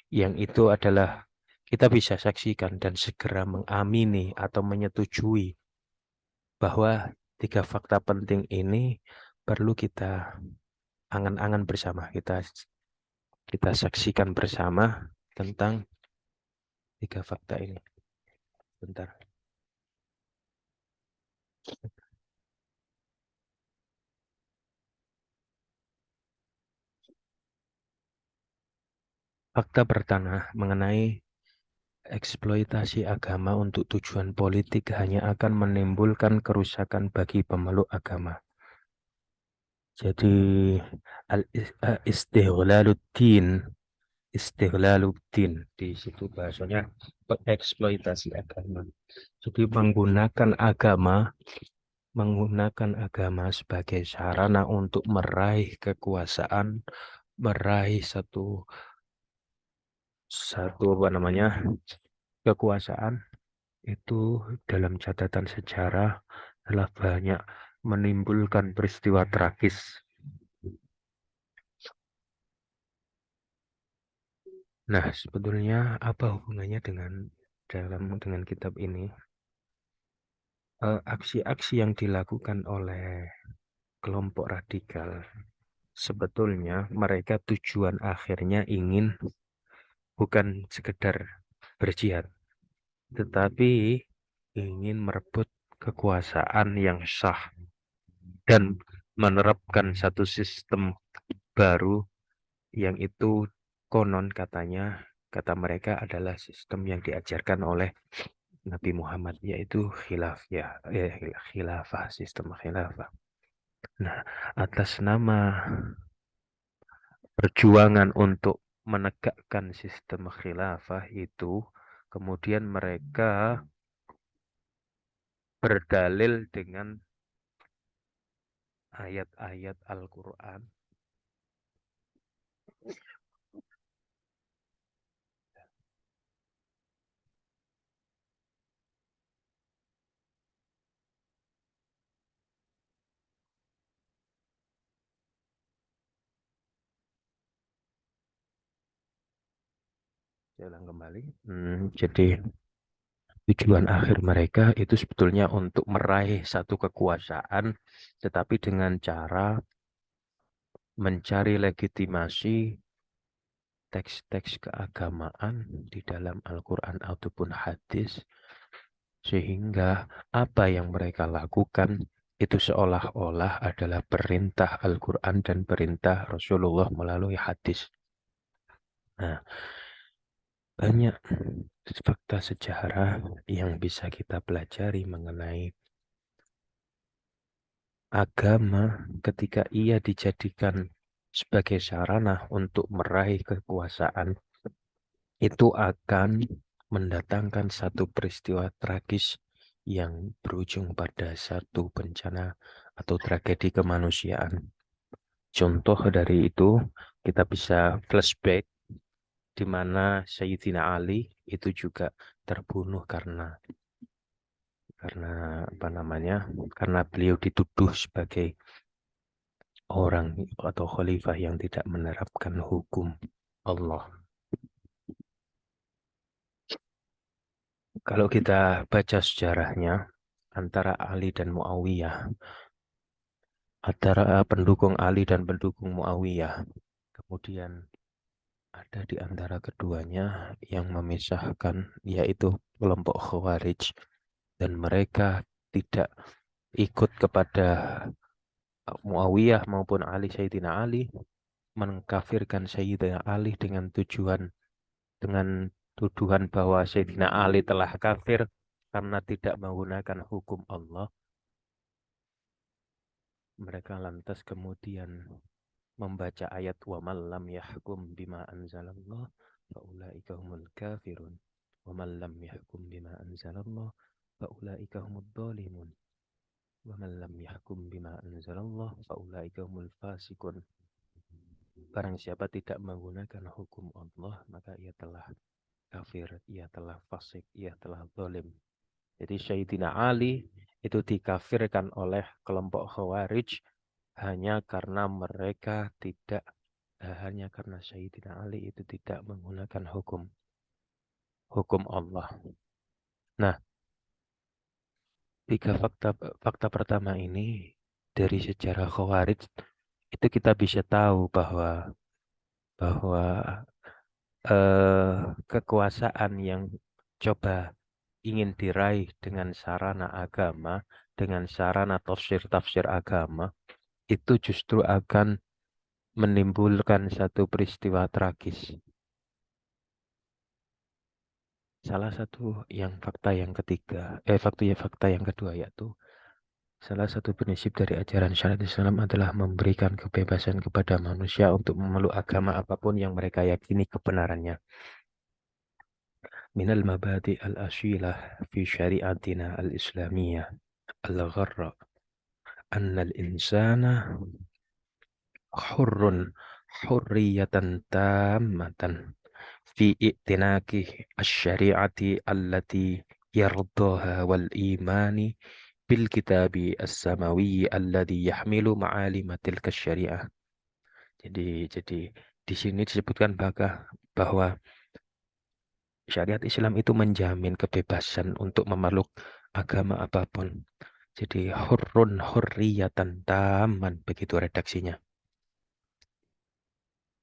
yang itu adalah kita bisa saksikan dan segera mengamini atau menyetujui bahwa 3 fakta penting ini perlu kita angan-angan bersama, kita saksikan bersama tentang 3 fakta ini. Bentar. Fakta pertama mengenai eksploitasi agama untuk tujuan politik hanya akan menimbulkan kerusakan bagi pemeluk agama. Jadi istighlaluddin, istighlaluddin di situ bahasanya eksploitasi agama. Jadi menggunakan agama sebagai sarana untuk meraih kekuasaan, meraih satu apa namanya kekuasaan, itu dalam catatan sejarah telah banyak menimbulkan peristiwa tragis. Nah, sebetulnya apa hubungannya dengan kitab ini? Aksi-aksi yang dilakukan oleh kelompok radikal, sebetulnya mereka tujuan akhirnya ingin bukan sekedar berjihad, tetapi ingin merebut kekuasaan yang sah dan menerapkan satu sistem baru yang itu konon kata mereka adalah sistem yang diajarkan oleh Nabi Muhammad, yaitu khilafah, sistem khilafah. Nah, atas nama perjuangan untuk menegakkan sistem khilafah itu, kemudian mereka berdalil dengan ayat-ayat Al-Quran saya ulang kembali. Jadi tujuan akhir mereka itu sebetulnya untuk meraih satu kekuasaan, tetapi dengan cara mencari legitimasi teks-teks keagamaan di dalam Al-Quran ataupun hadis, sehingga apa yang mereka lakukan itu seolah-olah adalah perintah Al-Quran dan perintah Rasulullah melalui hadis. Nah, banyak fakta sejarah yang bisa kita pelajari mengenai agama ketika ia dijadikan sebagai sarana untuk meraih kekuasaan, itu akan mendatangkan satu peristiwa tragis yang berujung pada satu bencana atau tragedi kemanusiaan. Contoh dari itu, kita bisa flashback di mana Sayyidina Ali itu juga terbunuh karena apa namanya? Karena beliau dituduh sebagai orang atau khalifah yang tidak menerapkan hukum Allah. Kalau kita baca sejarahnya antara Ali dan Muawiyah, antara pendukung Ali dan pendukung Muawiyah, kemudian ada di antara keduanya yang memisahkan, yaitu kelompok Khawarij, dan mereka tidak ikut kepada Muawiyah maupun Sayyidina Ali, mengkafirkan Sayyidina Ali dengan tuduhan bahwa Sayyidina Ali telah kafir karena tidak menggunakan hukum Allah. Mereka lantas kemudian membaca ayat wa man lam yahkum bima anzalallah faulaika humul kafirun wa man lam yahkum bima anzalallah faulaika humud dhalimun wa man lam yahkum bima anzalallah faulaika humul fasikun. Barang siapa tidak menggunakan hukum Allah, maka ia telah kafir, ia telah fasik, ia telah zalim. Jadi Sayyidina Ali itu dikafirkan oleh kelompok Khawarij hanya karena mereka tidak hanya karena Sayyidina Ali itu tidak menggunakan hukum Allah. Nah, tiga fakta pertama ini dari sejarah Khawarij itu kita bisa tahu bahwa kekuasaan yang coba ingin diraih dengan sarana agama, dengan sarana tafsir-tafsir agama, itu justru akan menimbulkan satu peristiwa tragis. Salah satu fakta yang kedua yaitu salah satu prinsip dari ajaran syariat Islam adalah memberikan kebebasan kepada manusia untuk memeluk agama apapun yang mereka yakini kebenarannya. Minal mabadi al-asyilah fi syariatina al-islamiyah al-gharra anna al-insana hurrun hurriyatan tammatan fi i'tinaki asy-syari'ati allati yardaha wal imani bil kitabi as-samawi alladhi yahmilu ma'alima tilka syariah. Jadi di sini disebutkan bahwa syariat Islam itu menjamin kebebasan untuk memeluk agama apapun. Jadi hurrun hurriyatan taman, begitu redaksinya.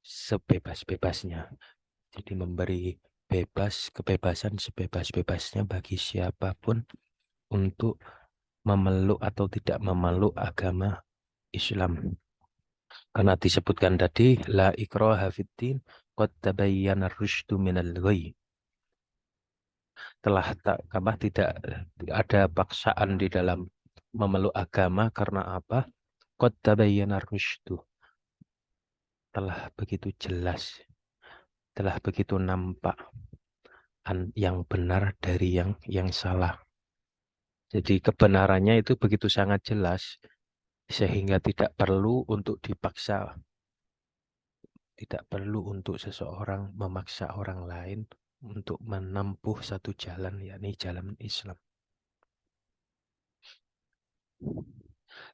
Sebebas-bebasnya. Jadi memberi kebebasan sebebas-bebasnya bagi siapapun untuk memeluk atau tidak memeluk agama Islam. Karena disebutkan tadi la ikraha fiddin qad tabayyana ar-rusydu minal ghayy. Tidak ada paksaan di dalam memeluk agama karena apa? Qad tabayyana ar-rusydu. Telah begitu jelas, telah begitu nampak yang benar dari yang salah. Jadi kebenarannya itu begitu sangat jelas sehingga tidak perlu untuk dipaksa, tidak perlu untuk seseorang memaksa orang lain untuk menempuh satu jalan, yakni jalan Islam.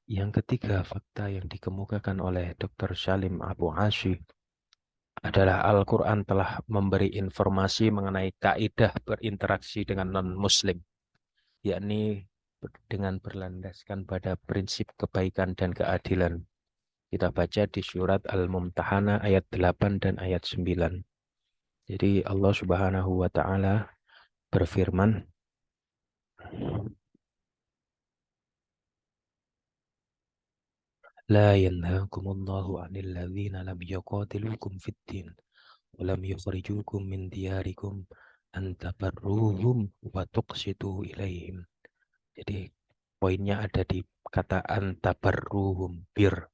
Yang ketiga, fakta yang dikemukakan oleh Dr. Salim Abu Asy adalah Al-Quran telah memberi informasi mengenai kaidah berinteraksi dengan non-Muslim, yakni dengan berlandaskan pada prinsip kebaikan dan keadilan. Kita baca di surat Al-Mumtahanah ayat 8 dan ayat 9. Jadi Allah Subhanahu wa taala berfirman, لا ينهاكم الله عن الذين لم يقاتلوكم في الدين ولم يخرجوكم من دياركم أن تبروهم وتقسطوا إليهم. Jadi poinnya ada di kata antabarruhum, bir,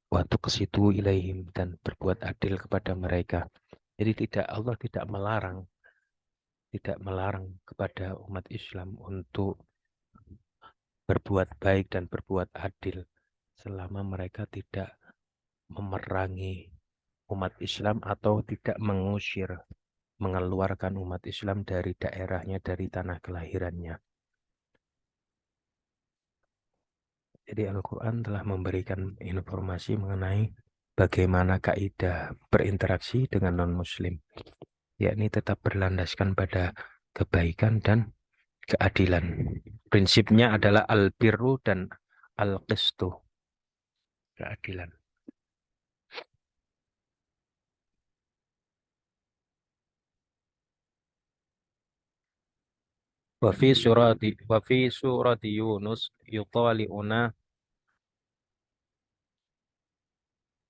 wa tuqsitu ilaihim, dan berbuat adil kepada mereka. Jadi Allah tidak melarang kepada umat Islam untuk berbuat baik dan berbuat adil selama mereka tidak memerangi umat Islam atau tidak mengusir, mengeluarkan umat Islam dari daerahnya, dari tanah kelahirannya. Jadi Al-Quran telah memberikan informasi mengenai bagaimana kaidah berinteraksi dengan non-Muslim, yakni tetap berlandaskan pada kebaikan dan keadilan. Prinsipnya adalah al-birru dan al-qistu, keadilan. Wa fi surati Yunus yutali'una.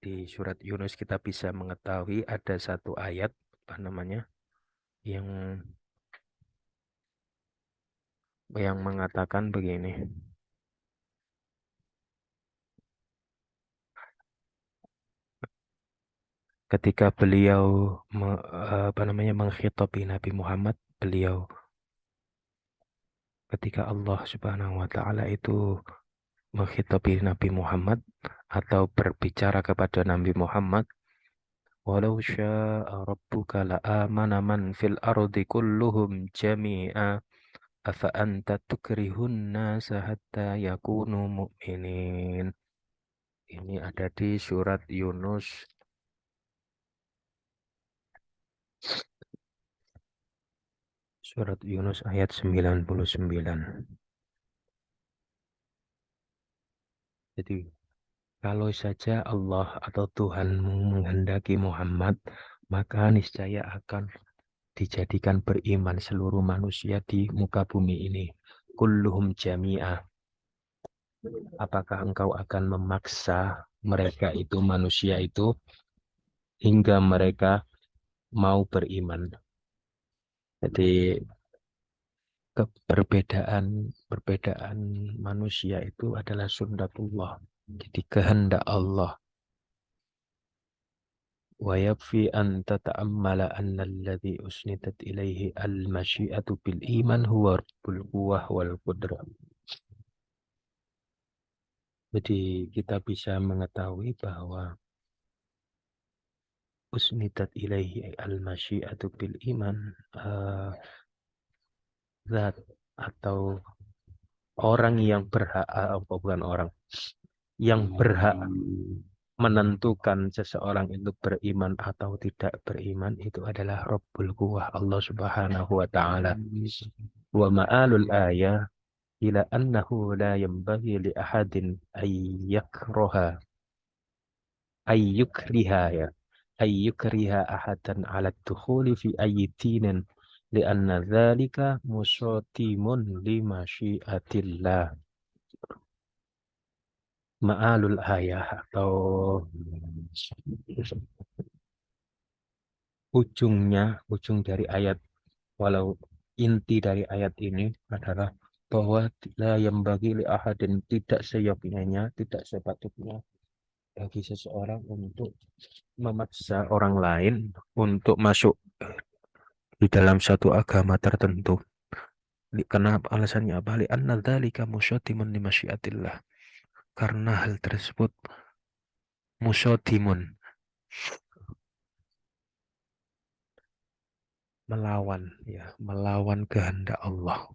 Di surat Yunus kita bisa mengetahui ada satu ayat apa namanya yang mengatakan begini. Ketika beliau menghitobi Nabi Muhammad, beliau ketika Allah Subhanahu wa taala itu menghitobi Nabi Muhammad atau berbicara kepada Nabi Muhammad, walau syaa rabbuka la'amana man fil ardi kulluhum jami'a afa anta tukrihun nasa hatta yakunu mu'minin. Ini ada di surat Yunus ayat 99. Jadi kalau saja Allah atau Tuhanmu menghendaki Muhammad, maka niscaya akan dijadikan beriman seluruh manusia di muka bumi ini. Kulluhum jami'ah. Apakah engkau akan memaksa mereka itu, manusia itu, hingga mereka mau beriman? Jadi perbedaan manusia itu adalah sunnatullah. Jadi kehendak Allah. Wa yakfi an tata'ammala anna alladhi usnidat ilaihi al-masyiatu bil iman huwa rabbul quwwah wal qudrah. Jadi kita bisa mengetahui bahwa usnidat ilaihi al-masyiatu bil iman, zat atau orang yang berhak, bukan orang, yang berhak menentukan seseorang itu beriman atau tidak beriman itu adalah Rabbul Quwwah, Allah Subhanahu wa taala. Wa ma'alul ayah ila annahu la yanbaghi li ahadin ay yakraha ay yukriha ya ay yukriha ahadan ala dukhuli fi ayyi dinin li'anna dzalika musatimun li masyiatillah. Ma'alul ayah atau ujung dari ayat, walau inti dari ayat ini adalah bahwa la yang bagi li ahadin, tidak seyogyanya, tidak sepatutnya bagi seseorang untuk memaksa orang lain untuk masuk di dalam satu agama tertentu. Kenapa? Alasannya apa? Li'anna dzalika musyatimun li masyiatillah. Karena hal tersebut musyatimun, melawan kehendak Allah.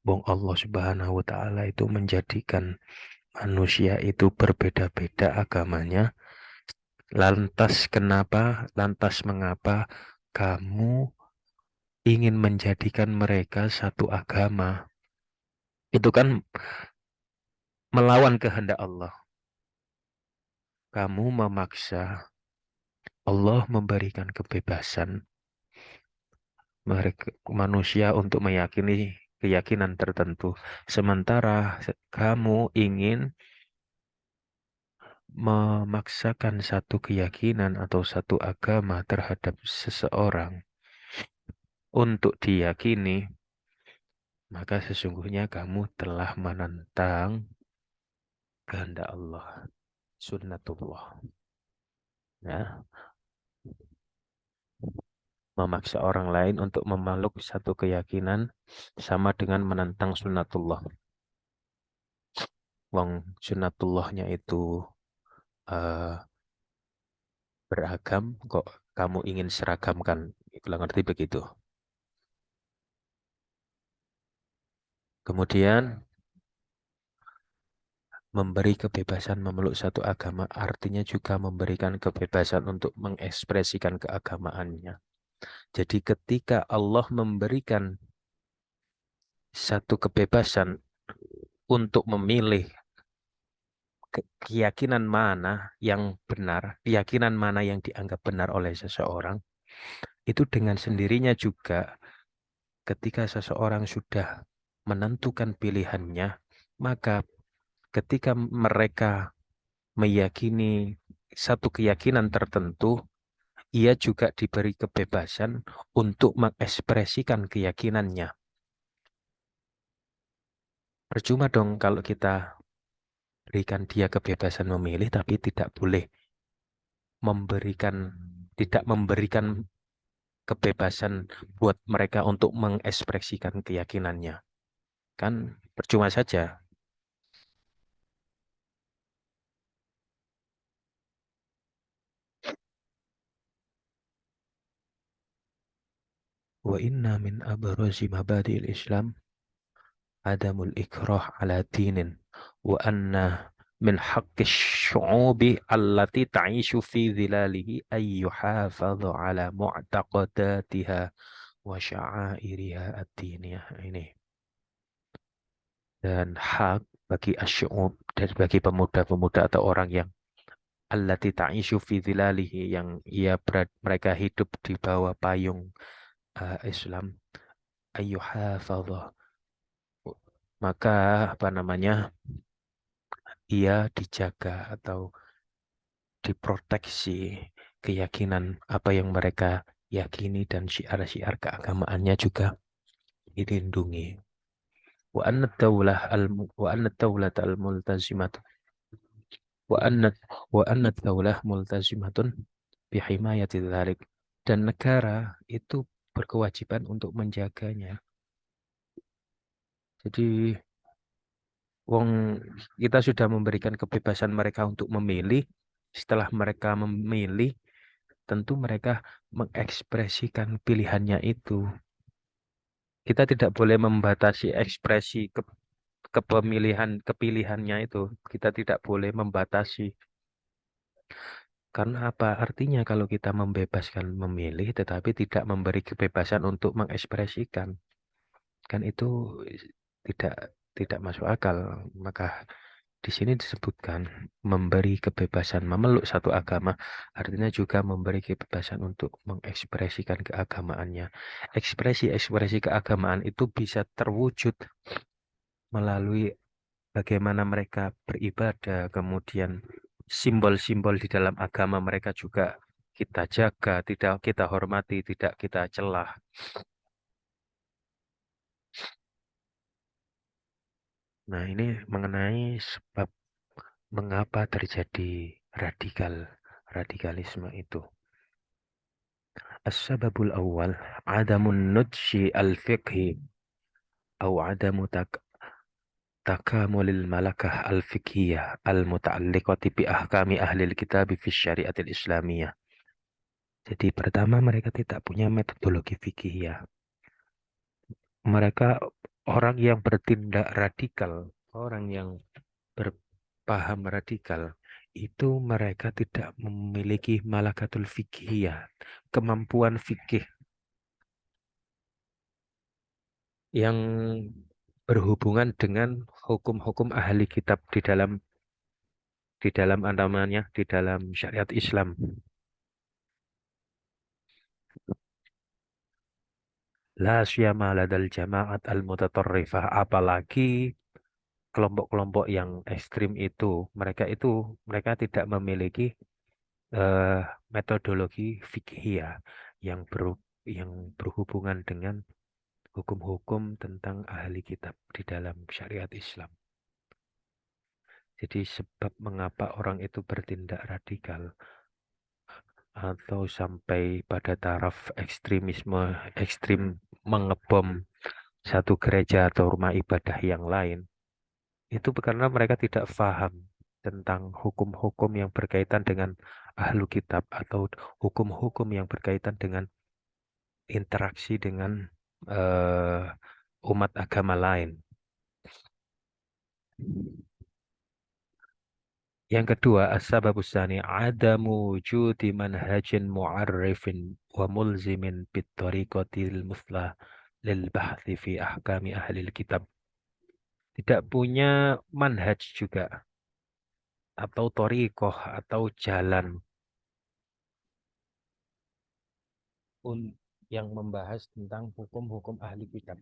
Bong Allah Subhanahu wa taala itu menjadikan manusia itu berbeda-beda agamanya. Lantas mengapa kamu ingin menjadikan mereka satu agama? Itu kan melawan kehendak Allah. kamu memaksa Allah memberikan kebebasan mereka manusia untuk meyakini keyakinan tertentu, sementara kamu ingin memaksakan satu keyakinan atau satu agama terhadap seseorang untuk diyakini, maka sesungguhnya kamu telah menentang kehendak Allah, sunnatullah. Ya, memaksa orang lain untuk memeluk satu keyakinan sama dengan menentang sunnatullah. Wong sunnatullahnya itu eh, beragam, kok kamu ingin seragamkan? Itulah ngerti begitu. Kemudian memberi kebebasan memeluk satu agama artinya juga memberikan kebebasan untuk mengekspresikan keagamaannya. Jadi ketika Allah memberikan satu kebebasan untuk memilih keyakinan mana yang benar, keyakinan mana yang dianggap benar oleh seseorang, itu dengan sendirinya juga ketika seseorang sudah menentukan pilihannya, maka ketika mereka meyakini satu keyakinan tertentu, ia juga diberi kebebasan untuk mengekspresikan keyakinannya. Percuma dong kalau kita berikan dia kebebasan memilih, tapi memberikan, tidak memberikan kebebasan buat mereka untuk mengekspresikan keyakinannya. Kan percuma saja. Wa inna min abrazi mabadi'il Islam adamul ikrah ala dinin wa anna min haqqi syu'ubi allati ta'ishu fi dhilalihi ay yuhafadhu ala mu'taqadatiha wa sya'airiha ad-diniyah. Ini dan hak bagi asy'ub dan bagi pemuda-pemuda atau orang yang allati ta'ishu fi dhilalihi yang mereka hidup di bawah payung Islam ayyuhafadha, maka apa namanya, ia dijaga atau diproteksi keyakinan apa yang mereka yakini dan syiar-syiar keagamaannya juga dilindungi. Wa anna daulah al multazimat wa anna wa anna daulah multazimatun bihimayati dzalik, dan negara itu berkewajiban untuk menjaganya. Jadi wong kita sudah memberikan kebebasan mereka untuk memilih. Setelah mereka memilih, tentu mereka mengekspresikan pilihannya itu. Kita tidak boleh membatasi ekspresi kepilihannya itu. Kita tidak boleh membatasi. Karena apa artinya kalau kita membebaskan memilih tetapi tidak memberi kebebasan untuk mengekspresikan? Kan itu tidak tidak masuk akal. Maka di sini disebutkan memberi kebebasan memeluk satu agama artinya juga memberi kebebasan untuk mengekspresikan keagamaannya. Ekspresi-ekspresi keagamaan itu bisa terwujud melalui bagaimana mereka beribadah, kemudian simbol-simbol di dalam agama mereka juga kita jaga, tidak kita hormati, tidak kita celah. Nah, ini mengenai sebab mengapa terjadi radikalisme itu. As-sababul awal adamun nudshi al-fiqhi atau adamu takamulil malakah al-fiqhiyah al-muta'alliqati bi ahkami ahli kitab fi syariatil islamiyah. Jadi pertama mereka tidak punya metodologi fikih ya. Mereka orang yang bertindak radikal, orang yang berpaham radikal, itu mereka tidak memiliki malakatul fikih, kemampuan fikih yang berhubungan dengan hukum-hukum ahli kitab di dalam di dalam namanya di dalam syariat Islam. La syama ladal jama'at al-mutatarrifah, apalagi kelompok-kelompok yang ekstrim itu, mereka tidak memiliki eh, metodologi fikhiyah yang yang berhubungan dengan hukum-hukum tentang ahli kitab di dalam syariat Islam. Jadi sebab mengapa orang itu bertindak radikal atau sampai pada taraf ekstrim mengebom satu gereja atau rumah ibadah yang lain, itu karena mereka tidak paham tentang hukum-hukum yang berkaitan dengan ahlu kitab atau hukum-hukum yang berkaitan dengan interaksi dengan eh, umat agama lain. Yang kedua, as-sababus tsani adamu wujudi manhajin mu'arrifin wa mulzimin bit tariqatil muslah lil bahthi fi ahkami ahlil kitab. Tidak punya manhaj juga atau thariqah atau jalan yang membahas tentang hukum-hukum ahli kitab.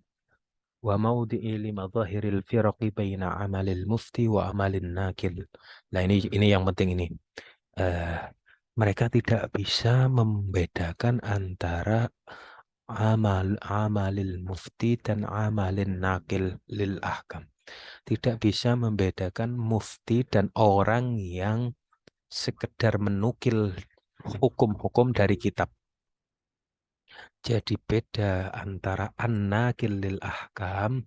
Wa maudhi'i li madhahiril firaqi baina amalil mufti wa amalin nakil. Nah, ini yang penting ini. Eh, Mereka tidak bisa membedakan antara amalil mufti dan amalin nakil lil ahkam. Tidak bisa membedakan mufti dan orang yang sekedar menukil hukum-hukum dari kitab. Jadi beda antara an-nakil lil ahkam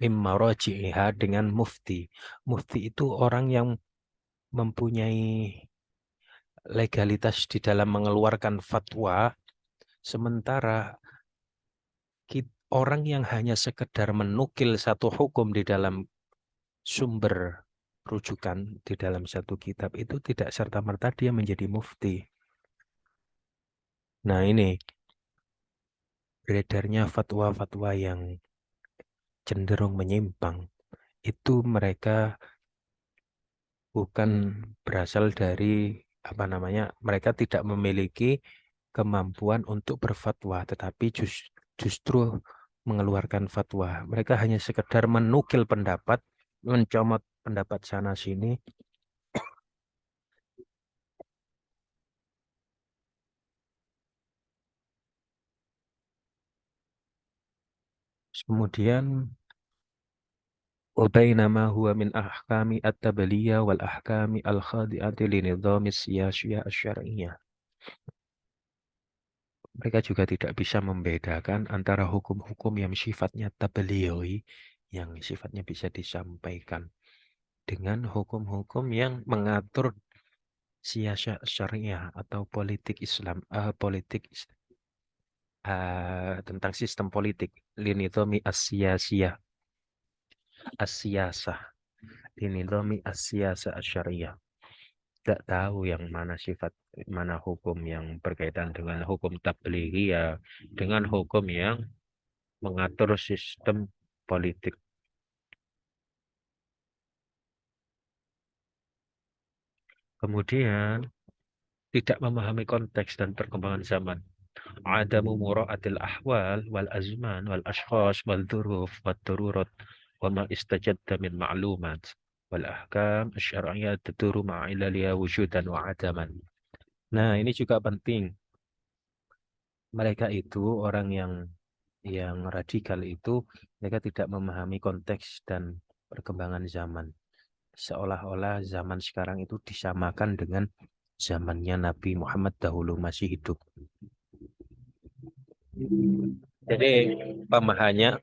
mimma raji'iha dengan mufti. Mufti itu orang yang mempunyai legalitas di dalam mengeluarkan fatwa, sementara orang yang hanya sekedar menukil satu hukum di dalam sumber rujukan di dalam satu kitab itu tidak serta-merta dia menjadi mufti. Nah, ini beredarnya fatwa-fatwa yang cenderung menyimpang. Itu mereka bukan berasal dari apa namanya, mereka tidak memiliki kemampuan untuk berfatwa, tetapi justru mengeluarkan fatwa. Mereka hanya sekedar menukil pendapat, mencomot pendapat sana sini. Kemudian وبينما هو من أحكام التبلية والأحكام الخاضعة لنظام السياسة الشرعية. Mereka juga tidak bisa membedakan antara hukum-hukum yang sifatnya tablighiyah, yang sifatnya bisa disampaikan, dengan hukum-hukum yang mengatur siasa syariah atau politik Islam, tentang sistem politik, linidhomi as-siyasiyah, as-siyasah, linidhomi as-siyasah syariah. Tidak tahu yang mana sifat, mana hukum yang berkaitan dengan hukum tablighiyah, dengan hukum yang mengatur sistem politik. Kemudian tidak memahami konteks dan perkembangan zaman. Adamu mura'atil ahwal wal azman wal ashkhas wal dhuruf wal dururat wa ma istajadda min ma'lumat wal ahkam asy-syar'iyyah taduru ma'ilaliha wujudan wa adaman. Nah, ini juga penting. Mereka itu orang yang radikal itu, mereka tidak memahami konteks dan perkembangan zaman. Seolah-olah zaman sekarang itu disamakan dengan zamannya Nabi Muhammad dahulu masih hidup. Jadi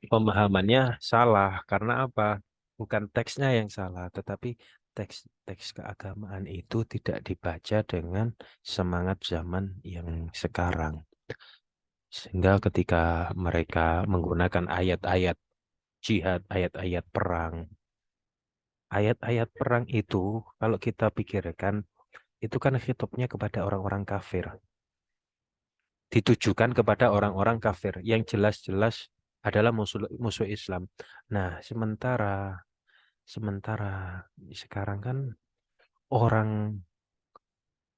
pemahamannya salah karena apa? Bukan teksnya yang salah, tetapi teks keagamaan itu tidak dibaca dengan semangat zaman yang sekarang. Sehingga ketika mereka menggunakan ayat-ayat jihad, ayat-ayat perang, ayat-ayat perang itu kalau kita pikirkan itu kan hitopnya kepada orang-orang kafir. Ditujukan kepada orang-orang kafir yang jelas-jelas adalah musuh musuh Islam. Nah, sementara sekarang kan orang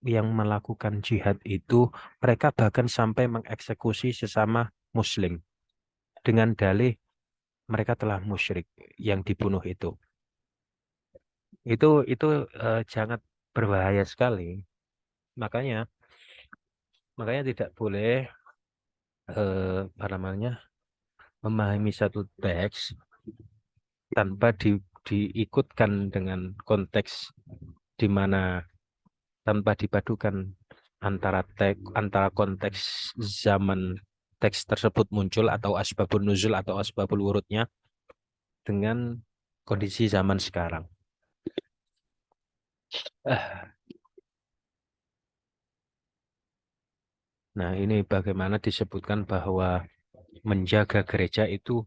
yang melakukan jihad itu mereka bahkan sampai mengeksekusi sesama muslim dengan dalih mereka telah musyrik yang dibunuh itu. Itu sangat berbahaya sekali. Makanya makanya tidak boleh apa namanya memahami satu teks tanpa diikutkan dengan konteks di mana tanpa dipadukan antara konteks zaman teks tersebut muncul atau asbabun nuzul atau asbabul wurudnya dengan kondisi zaman sekarang. Ah, Nah, ini bagaimana disebutkan bahwa menjaga gereja itu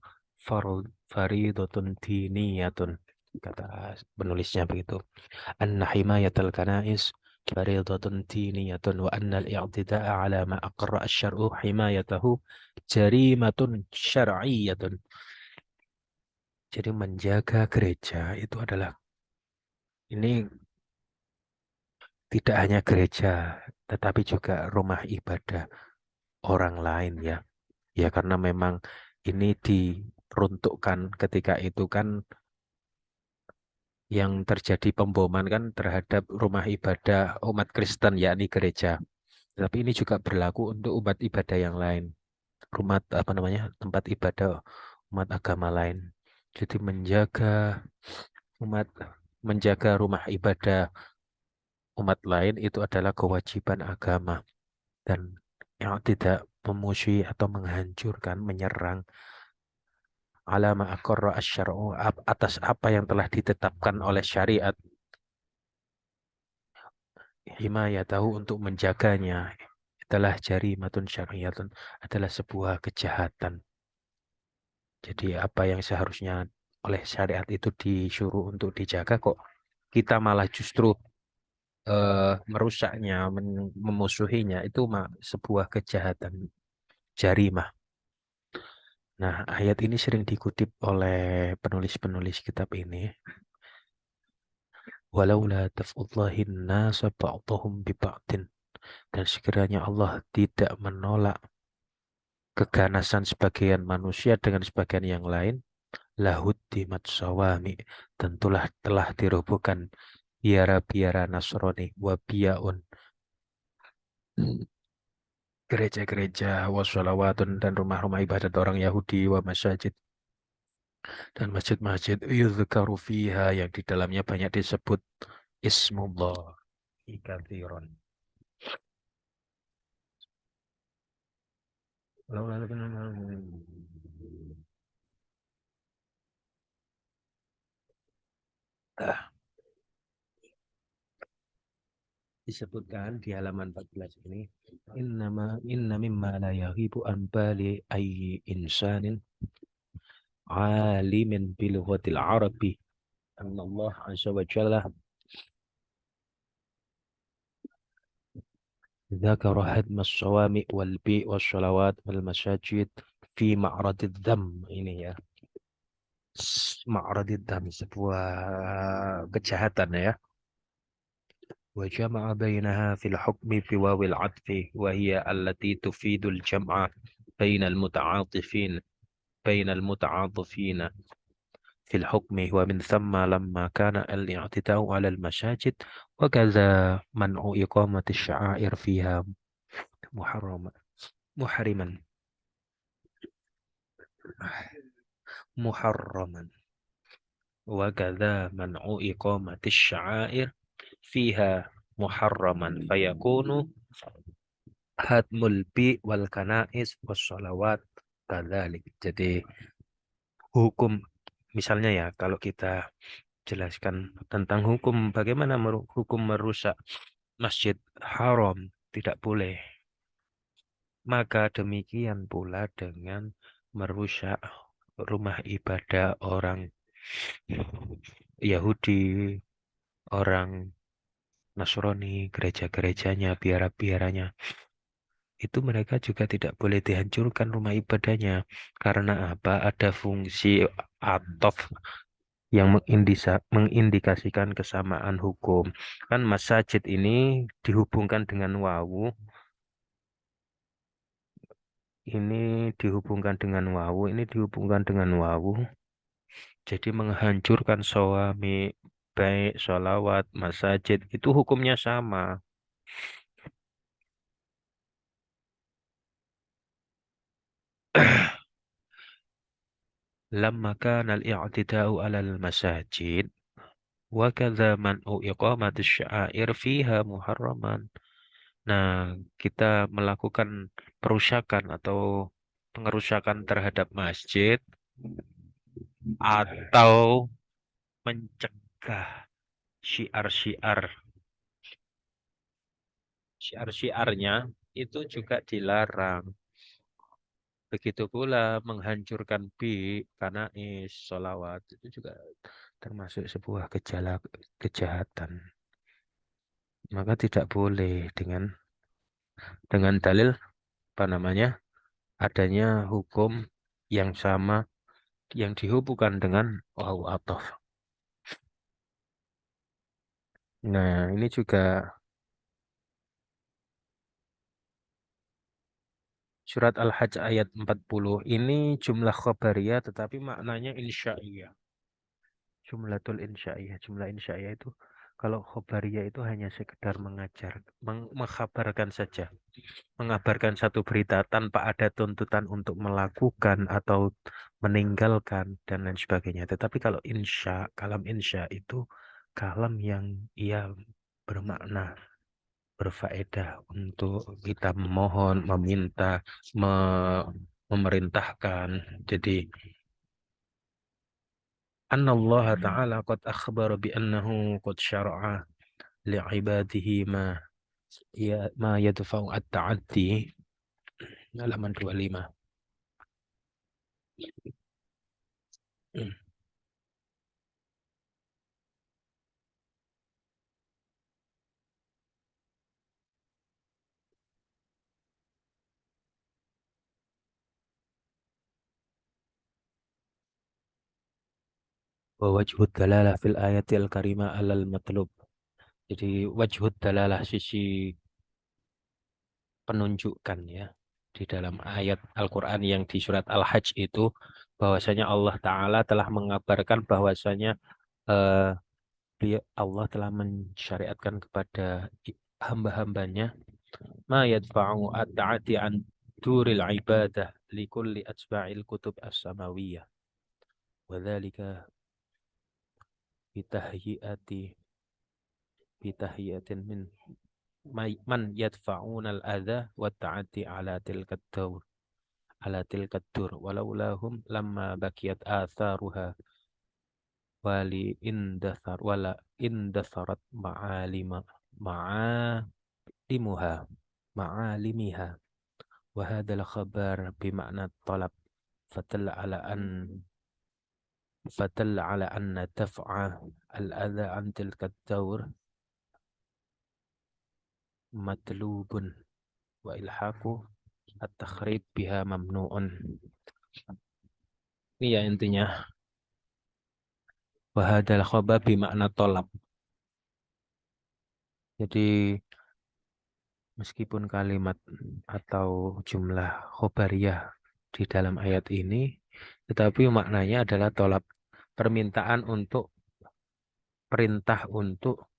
faridotun diniyatun. Kata penulisnya begitu. Anna himayatal kanais faridatun diniyatun wa anna al-i'tida'a ala ma aqarra asy-syar'u himayatahu jarimatun syar'iyyatun. Jadi menjaga gereja itu adalah ini tidak hanya gereja tetapi juga rumah ibadah orang lain ya. Ya karena memang ini diperuntukkan ketika itu kan yang terjadi pemboman kan terhadap rumah ibadah umat Kristen yakni gereja. Tapi ini juga berlaku untuk umat ibadah yang lain. Rumah apa namanya? Tempat ibadah umat agama lain. Jadi umat menjaga rumah ibadah umat lain itu adalah kewajiban agama dan yang tidak memusuhi atau menghancurkan, menyerang alama aqarra asyara'u atas apa yang telah ditetapkan oleh syariat himayatahu untuk menjaganya adalah jarimatun syar'iyatun adalah sebuah kejahatan. Jadi apa yang seharusnya oleh syariat itu disuruh untuk dijaga kok kita malah justru merusaknya, memusuhinya itu sebuah kejahatan jarimah. Nah, ayat ini sering dikutip oleh penulis-penulis kitab ini. Walaula taf'ullahin nasa ba'dahum bi ba'din. Dan sekiranya Allah tidak menolak keganasan sebagian manusia dengan sebagian yang lain, lahuddimat sawami. Tentulah telah dirobohkan biara-biara Nasrani wa biyaun. Gereja-gereja washolawatun dan rumah-rumah ibadat orang Yahudi wa masajid dan masjid-masjid yudhkaru fiha yang di dalamnya banyak disebut ismullah katsiran. Ah, disebutkan di halaman 14 ini inna mimma la yaghibu an bali ayyi insanin alimin bil lughatil arabi anna Allah azza wa jalla ذكر هدم الصوامع والبيع والصلوات والمساجد في معرض الذم ini ya معرض الذم sebuah kejahatan ya وجمع بينها في الحكم بواو العطف وهي التي تفيد الجمع بين المتعاطفين بين المتعاطفين في الحكم ومن ثم لما كان الاعتداء على المساجد وكذا منع إقامة الشعائر فيها محرما محرما محرما وكذا منع إقامة الشعائر فيها محرما فيكون hadmul bi wal kanais was sholawat kadzalik. Jadi hukum misalnya ya kalau kita jelaskan tentang hukum bagaimana hukum merusak masjid haram tidak boleh. Maka demikian pula dengan merusak rumah ibadah orang Yahudi, orang Nasrani, gereja-gerejanya, biara-biaranya. Itu mereka juga tidak boleh dihancurkan rumah ibadahnya. Karena apa? Ada fungsi atof yang mengindikasikan kesamaan hukum. Kan masajid ini dihubungkan dengan wawu, ini dihubungkan dengan wawu. Jadi menghancurkan suami, baik sholawat, masajid, itu hukumnya sama. Lamma kana al-i'tida'u 'alal masajid wa kadza man'u iqamatis sya'air fiha muharraman. Nah, kita melakukan perusakan atau pengerusakan terhadap masjid atau mencegah syiar-syiar syiar-syiarnya itu juga dilarang. Begitu pula menghancurkan kanais, sholawat itu juga termasuk sebuah gejala kejahatan. Maka tidak boleh dengan dalil apa namanya adanya hukum yang sama yang dihubungkan dengan waw ataf. Nah, ini juga surat Al-Hajj ayat 40 ini jumlah khabariyah tetapi maknanya insya'iyah. Jumlah insya'iyah itu kalau khabariyah itu hanya sekedar mengajar, mengkhabarkan saja. Mengabarkan satu berita tanpa ada tuntutan untuk melakukan atau meninggalkan dan lain sebagainya. Tetapi kalau kalam insya itu kalam yang ia bermakna, berfaedah untuk kita memohon, meminta, memerintahkan. Jadi Allah Ta'ala qad akhbara bi annahu qad syara'a li'ibadihi ma yadfa'u at-ta'addi halaman 25. Wa wajhud dalalah fil ayatil karimah alal matlub. Jadi wajhud dalalah sisi penunjukan ya di dalam ayat Al-Quran yang di surat Al-Hajj itu bahwasanya Allah Ta'ala telah mengabarkan bahwasanya eh, Allah telah mensyariatkan kepada hamba-hambanya ma yadfa'u at-ta'ati an duril ibadah likulli atba'il kutub as-samawiyah wa dzalika bitahyiati bitahyiatin min man yadfa'una al-adha wa ta'ati ala tilka dur walaulahum lamma bakiyat atharuha wali indatharat ma'alimuha ma'alimiha wa hadzal khabar bima'na talab fatalla ala an fatalla ala anna daf'a al-adha an tilka dur matlubun wa ilhaqu at-takhrib biha mamnu'un. Ini ya intinya. Wahadal khobar bimakna tolab. Jadi meskipun kalimat atau jumlah khobariyah di dalam ayat ini, tetapi maknanya adalah tolab. Permintaan untuk, perintah untuk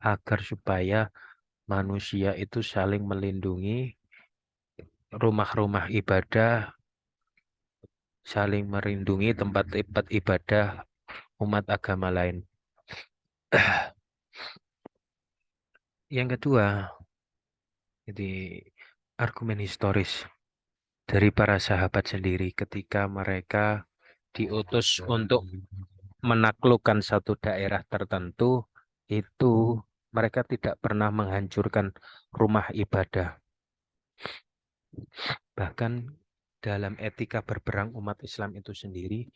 agar supaya manusia itu saling melindungi rumah-rumah ibadah, saling melindungi tempat-tempat ibadah umat agama lain. Yang kedua, jadi argumen historis dari para sahabat sendiri ketika mereka diutus untuk menaklukkan satu daerah tertentu, itu mereka tidak pernah menghancurkan rumah ibadah. Bahkan dalam etika berperang umat Islam itu sendiri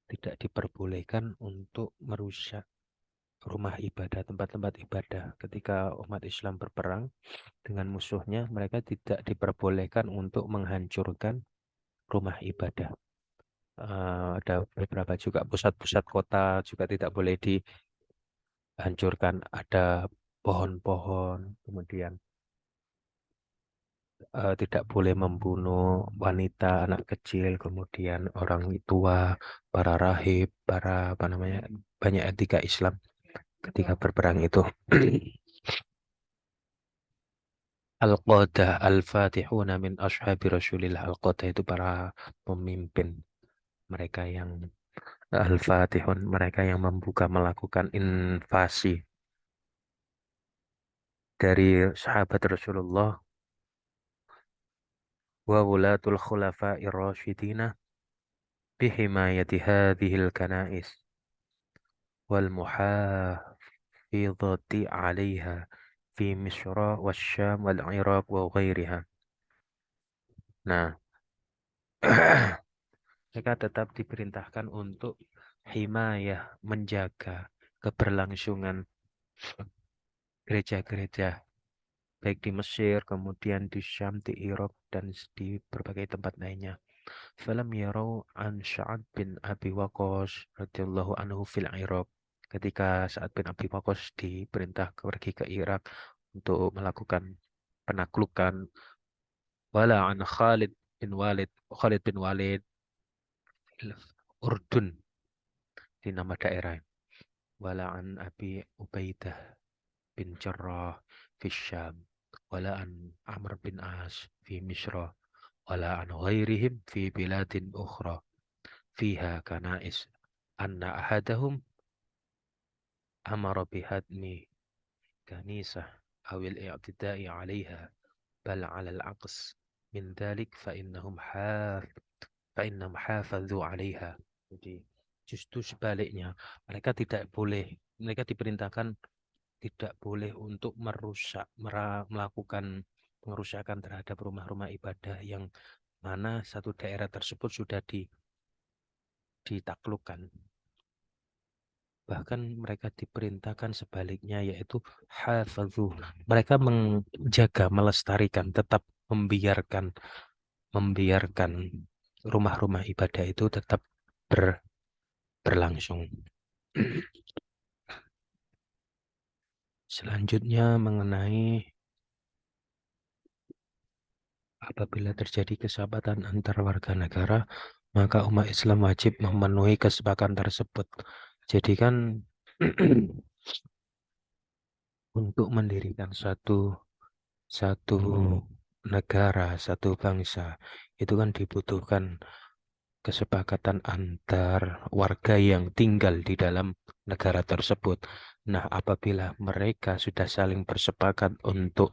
tidak diperbolehkan untuk merusak rumah ibadah, tempat-tempat ibadah. Ketika umat Islam berperang dengan musuhnya, mereka tidak diperbolehkan untuk menghancurkan rumah ibadah. Ada beberapa juga pusat-pusat kota juga tidak boleh dihancurkan. Ada pohon-pohon, kemudian tidak boleh membunuh wanita, anak kecil, kemudian orang tua, para rahib, para apa namanya, banyak etika Islam ketika berperang itu. Al-Qadah Al-Fatihuna min ashabi Rasulillah. Al-Qadah itu para pemimpin, mereka yang Al-Fatihun, mereka yang membuka melakukan invasi dari sahabat Rasulullah. Wa wulatul khulafa'ir rasyidina bihimayati hadhil kanais wal muhafidhati 'alaiha fi Misra wasyam wal Iraq wa ghairiha. Nah, mereka tetap diperintahkan untuk himayah, menjaga keberlangsungan gereja-gereja baik di Mesir, kemudian di Syam, di Irak, dan di berbagai tempat lainnya. Falam yarau an Sa'ad bin Abi Waqqas radhiyallahu anhu fil Irak. Ketika Sa'ad bin Abi Waqqas diperintah pergi ke Irak untuk melakukan penaklukan, wala an Khalid bin Walid fil Urdun, di nama daerah, wala an Abi Ubaidah bin Jarrah fi Syam, wala an Amr bin As fi Misra, wala an ghairihim fi biladin ukhra fiha kanais anna ahadahum amara bihadmi kanisah awil i'tida'i 'alaiha bal 'ala al-'aqs min dhalik fa innahum hafadhu 'alaiha. Jadi justru sebaliknya, mereka diperintahkan tidak boleh untuk melakukan pengerusakan terhadap rumah-rumah ibadah yang mana satu daerah tersebut sudah ditaklukkan. Bahkan mereka diperintahkan sebaliknya, yaitu hafadhu. Mereka menjaga, melestarikan, tetap membiarkan membiarkan rumah-rumah ibadah itu tetap berlangsung. Selanjutnya mengenai apabila terjadi kesepakatan antar warga negara, maka umat Islam wajib memenuhi kesepakatan tersebut. Jadi kan untuk mendirikan satu satu negara, satu bangsa, itu kan dibutuhkan kesepakatan antar warga yang tinggal di dalam negara tersebut. Nah, apabila mereka sudah saling bersepakat untuk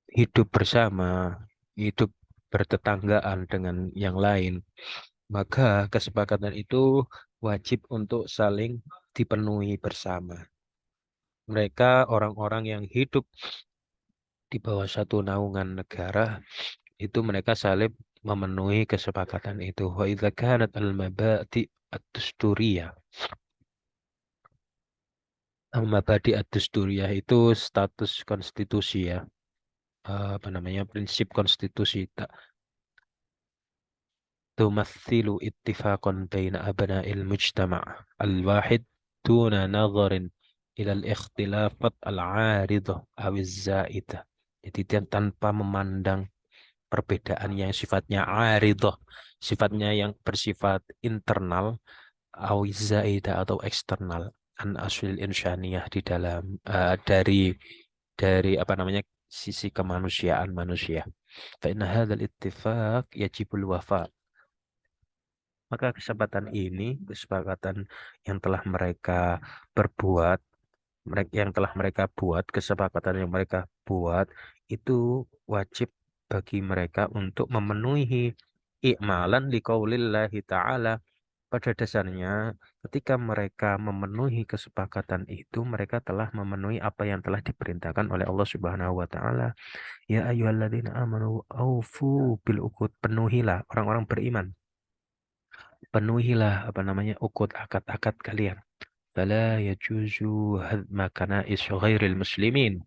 hidup bersama, hidup bertetanggaan dengan yang lain, maka kesepakatan itu wajib untuk saling dipenuhi bersama. Mereka orang-orang yang hidup di bawah satu naungan negara, itu mereka saling memenuhi kesepakatan itu. Wa idza kanat al-mabadi ad-dusturiyah. Al-mabadi ad-dusturiyah itu status konstitusi ya. Apa namanya? Prinsip konstitusi. تمثل اتفاقا بين أبناء المجتمع الواحد دون نظر إلى الاختلافات العارضة أو الزائدة. Jadi dia tanpa memandang perbedaan yang sifatnya aridah, sifatnya yang bersifat internal, atau zaidah atau eksternal, an asil insaniyah di dalam dari apa namanya sisi kemanusiaan manusia. Fa inna hadzal ittifaq yajibul wafa. Maka kesepakatan yang telah mereka perbuat, yang telah mereka buat, kesepakatan yang mereka buat itu wajib bagi mereka untuk memenuhi i'malan liqaulillahi ta'ala. Pada dasarnya, ketika mereka memenuhi kesepakatan itu, mereka telah memenuhi apa yang telah diperintahkan oleh Allah Subhanahu wa taala. Ya ayyuhalladzina amanu aufu bil uqud, penuhilah orang-orang beriman, penuhilah apa namanya ukut akad-akad kalian. Fala yajuzu hadma kana'is ghairil muslimin.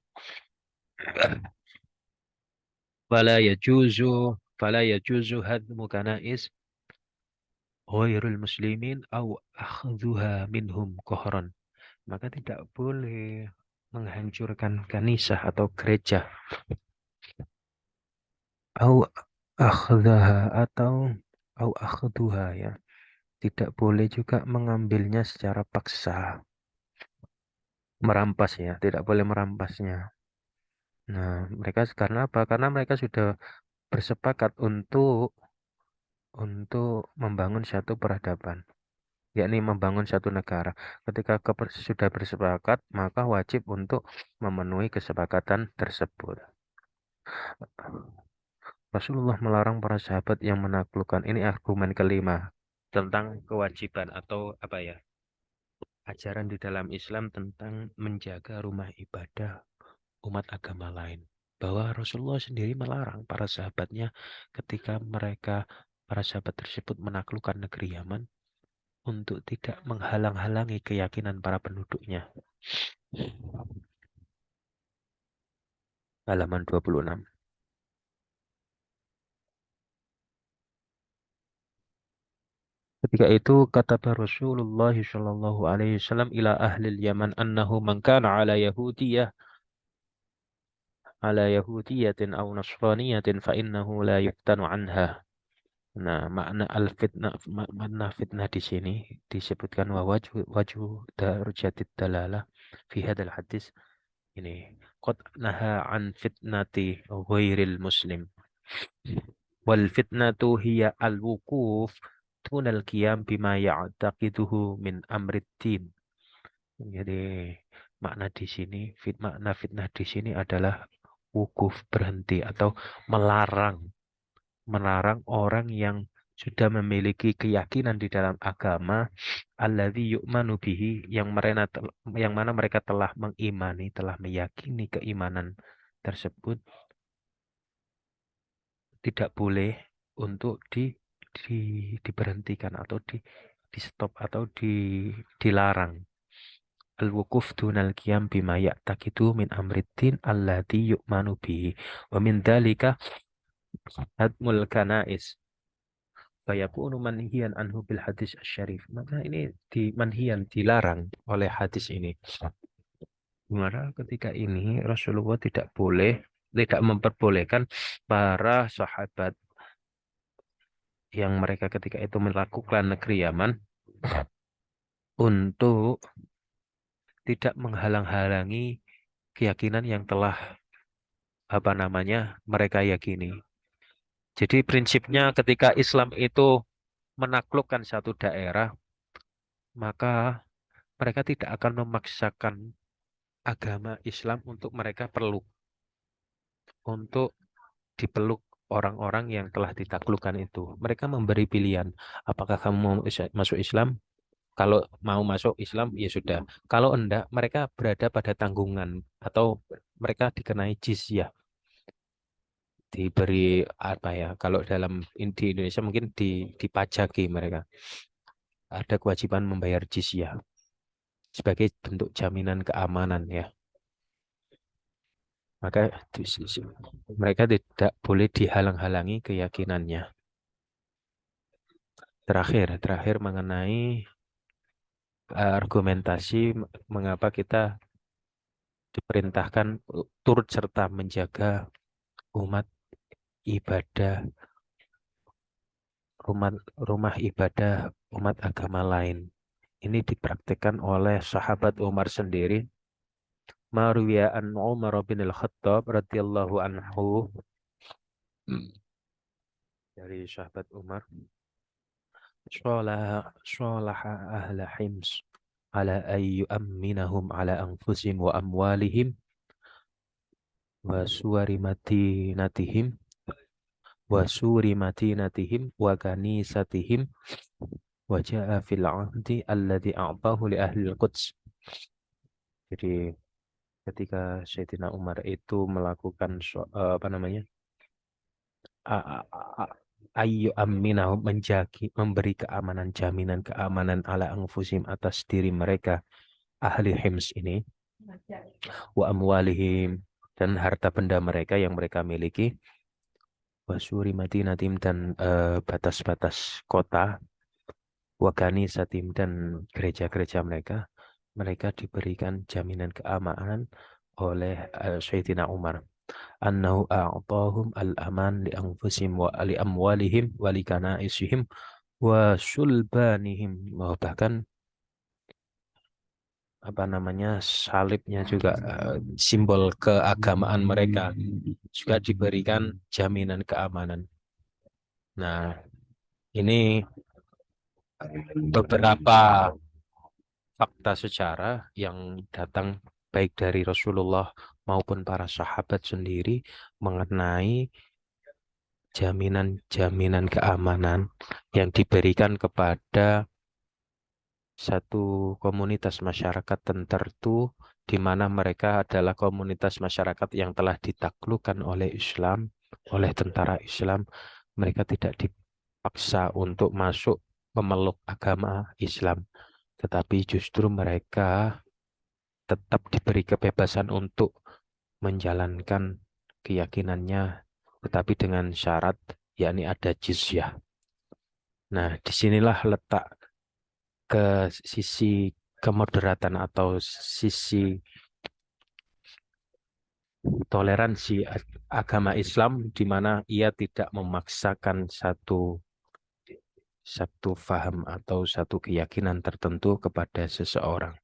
Fala yajuzu hadmu kana'is ghairul muslimin au akhdhuha minhum qahran. Maka tidak boleh menghancurkan kanisah atau gereja, au akhdhaha au akhdhuha ya. Tidak boleh juga mengambilnya secara paksa, merampas ya, tidak boleh merampasnya. Nah, mereka karena apa? Karena mereka sudah bersepakat untuk membangun satu peradaban, yakni membangun satu negara. Ketika sudah bersepakat, maka wajib untuk memenuhi kesepakatan tersebut. Rasulullah melarang para sahabat yang menaklukkan, ini argumen kelima tentang kewajiban atau apa ya? Ajaran di dalam Islam tentang menjaga rumah ibadah umat agama lain. Bahwa Rasulullah sendiri melarang para sahabatnya ketika para sahabat tersebut menaklukkan negeri Yaman untuk tidak menghalang-halangi keyakinan para penduduknya. Halaman 26. Ketika itu kata Rasulullah Shallallahu Alaihi Wasallam ila ahli Yaman annahu man kana ala yahudiyatin aw nasraniyatin fa innahu la yuftanu anha. Nah, makna al-fitnah, makna fitnah di sini disebutkan wa wajhu darjatid dalalah fi hadzal hadis ini qad naha an fitnati ghairil muslim wal fitnatu hiya al-wuquf tunal qiyam bima ya'taqiduhu min amrid din. Jadi makna di sini makna fitnah di sini adalah wukuf, berhenti atau melarang melarang orang yang sudah memiliki keyakinan di dalam agama alladzi yu'manu bihi yang mana mereka telah mengimani, telah meyakini keimanan tersebut, tidak boleh untuk di diberhentikan atau di stop atau dilarang. Al-wukuf dunal qiyam bima ya'taqidu min amriddin alladzi yu'manu bihi wa min dzalika hadmul kanais fayakunu manhiyan anhu bil hadis syarif. Maka ini di manhiyan dilarang oleh hadis ini. Dimana ketika ini Rasulullah tidak memperbolehkan para sahabat yang mereka ketika itu melakukan negeri Yaman untuk tidak menghalang-halangi keyakinan yang telah mereka yakini. Jadi prinsipnya ketika Islam itu menaklukkan satu daerah, maka mereka tidak akan memaksakan agama Islam untuk mereka untuk dipeluk orang-orang yang telah ditaklukkan itu. Mereka memberi pilihan, apakah kamu mau masuk Islam? Kalau mau masuk Islam, ya sudah. Kalau enggak, mereka berada pada tanggungan atau mereka dikenai jizyah. Diberi apa ya? Kalau di Indonesia mungkin dipajaki mereka. Ada kewajiban membayar jizyah sebagai bentuk jaminan keamanan ya. Maka mereka tidak boleh dihalang-halangi keyakinannya. Terakhir mengenai argumentasi mengapa kita diperintahkan turut serta menjaga umat ibadah, rumah rumah ibadah umat agama lain. Ini dipraktikkan oleh sahabat Umar sendiri. Marwiya an Umar bin Al-Khattab radhiyallahu anhu dari sahabat Umar. Sholaha ahla Hims ala ayyu amminahum ala anfusihim wa amwalihim wa suwari matinatihim wa kanisatihim wa ja'a fil 'ahdi alladhi a'tahu li ahli al-Quds. Jadi ketika Sayyidina Umar itu melakukan ayyu amminahu memberi keamanan, jaminan keamanan ala anfusim atas diri mereka ahli Hims ini wa amwalihim dan harta benda mereka yang mereka miliki wasuri madinatim dan batas-batas kota wa kanisatim, dan gereja-gereja mereka, mereka diberikan jaminan keamanan oleh Sayyidina Umar. Annahu a'tahum al-aman li anfusihim wa li amwalihim wa li kanaisihim wa sulbanihim. Bahkan apa namanya, salibnya juga, simbol keagamaan mereka, juga diberikan jaminan keamanan. Nah, ini beberapa fakta sejarah yang datang baik dari Rasulullah maupun para sahabat sendiri mengenai jaminan-jaminan keamanan yang diberikan kepada satu komunitas masyarakat tertentu, di mana mereka adalah komunitas masyarakat yang telah ditaklukkan oleh Islam, oleh tentara Islam. Mereka tidak dipaksa untuk masuk memeluk agama Islam, tetapi justru mereka tetap diberi kebebasan untuk menjalankan keyakinannya, tetapi dengan syarat, yakni ada jizyah. Nah, disinilah letak ke sisi kemoderatan atau sisi toleransi agama Islam, di mana ia tidak memaksakan satu satu faham atau satu keyakinan tertentu kepada seseorang.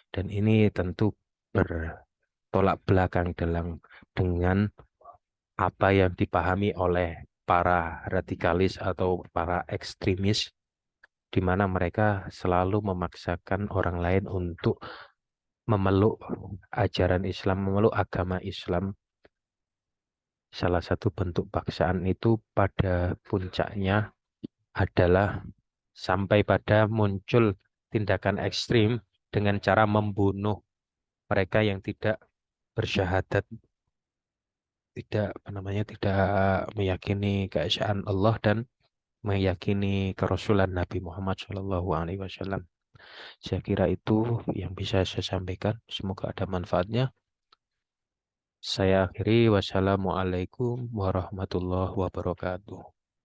Dan ini tentu bertolak belakang dengan apa yang dipahami oleh para radikalis atau para ekstremis, di mana mereka selalu memaksakan orang lain untuk memeluk ajaran Islam, memeluk agama Islam. Salah satu bentuk paksaan itu pada puncaknya adalah sampai pada muncul tindakan ekstrim dengan cara membunuh mereka yang tidak bersyahadat, tidak apa namanya, tidak meyakini keesaan Allah dan meyakini kerasulan Nabi Muhammad SAW. Saya kira itu yang bisa saya sampaikan. Semoga ada manfaatnya. Saya akhiri. Wassalamualaikum warahmatullahi wabarakatuh.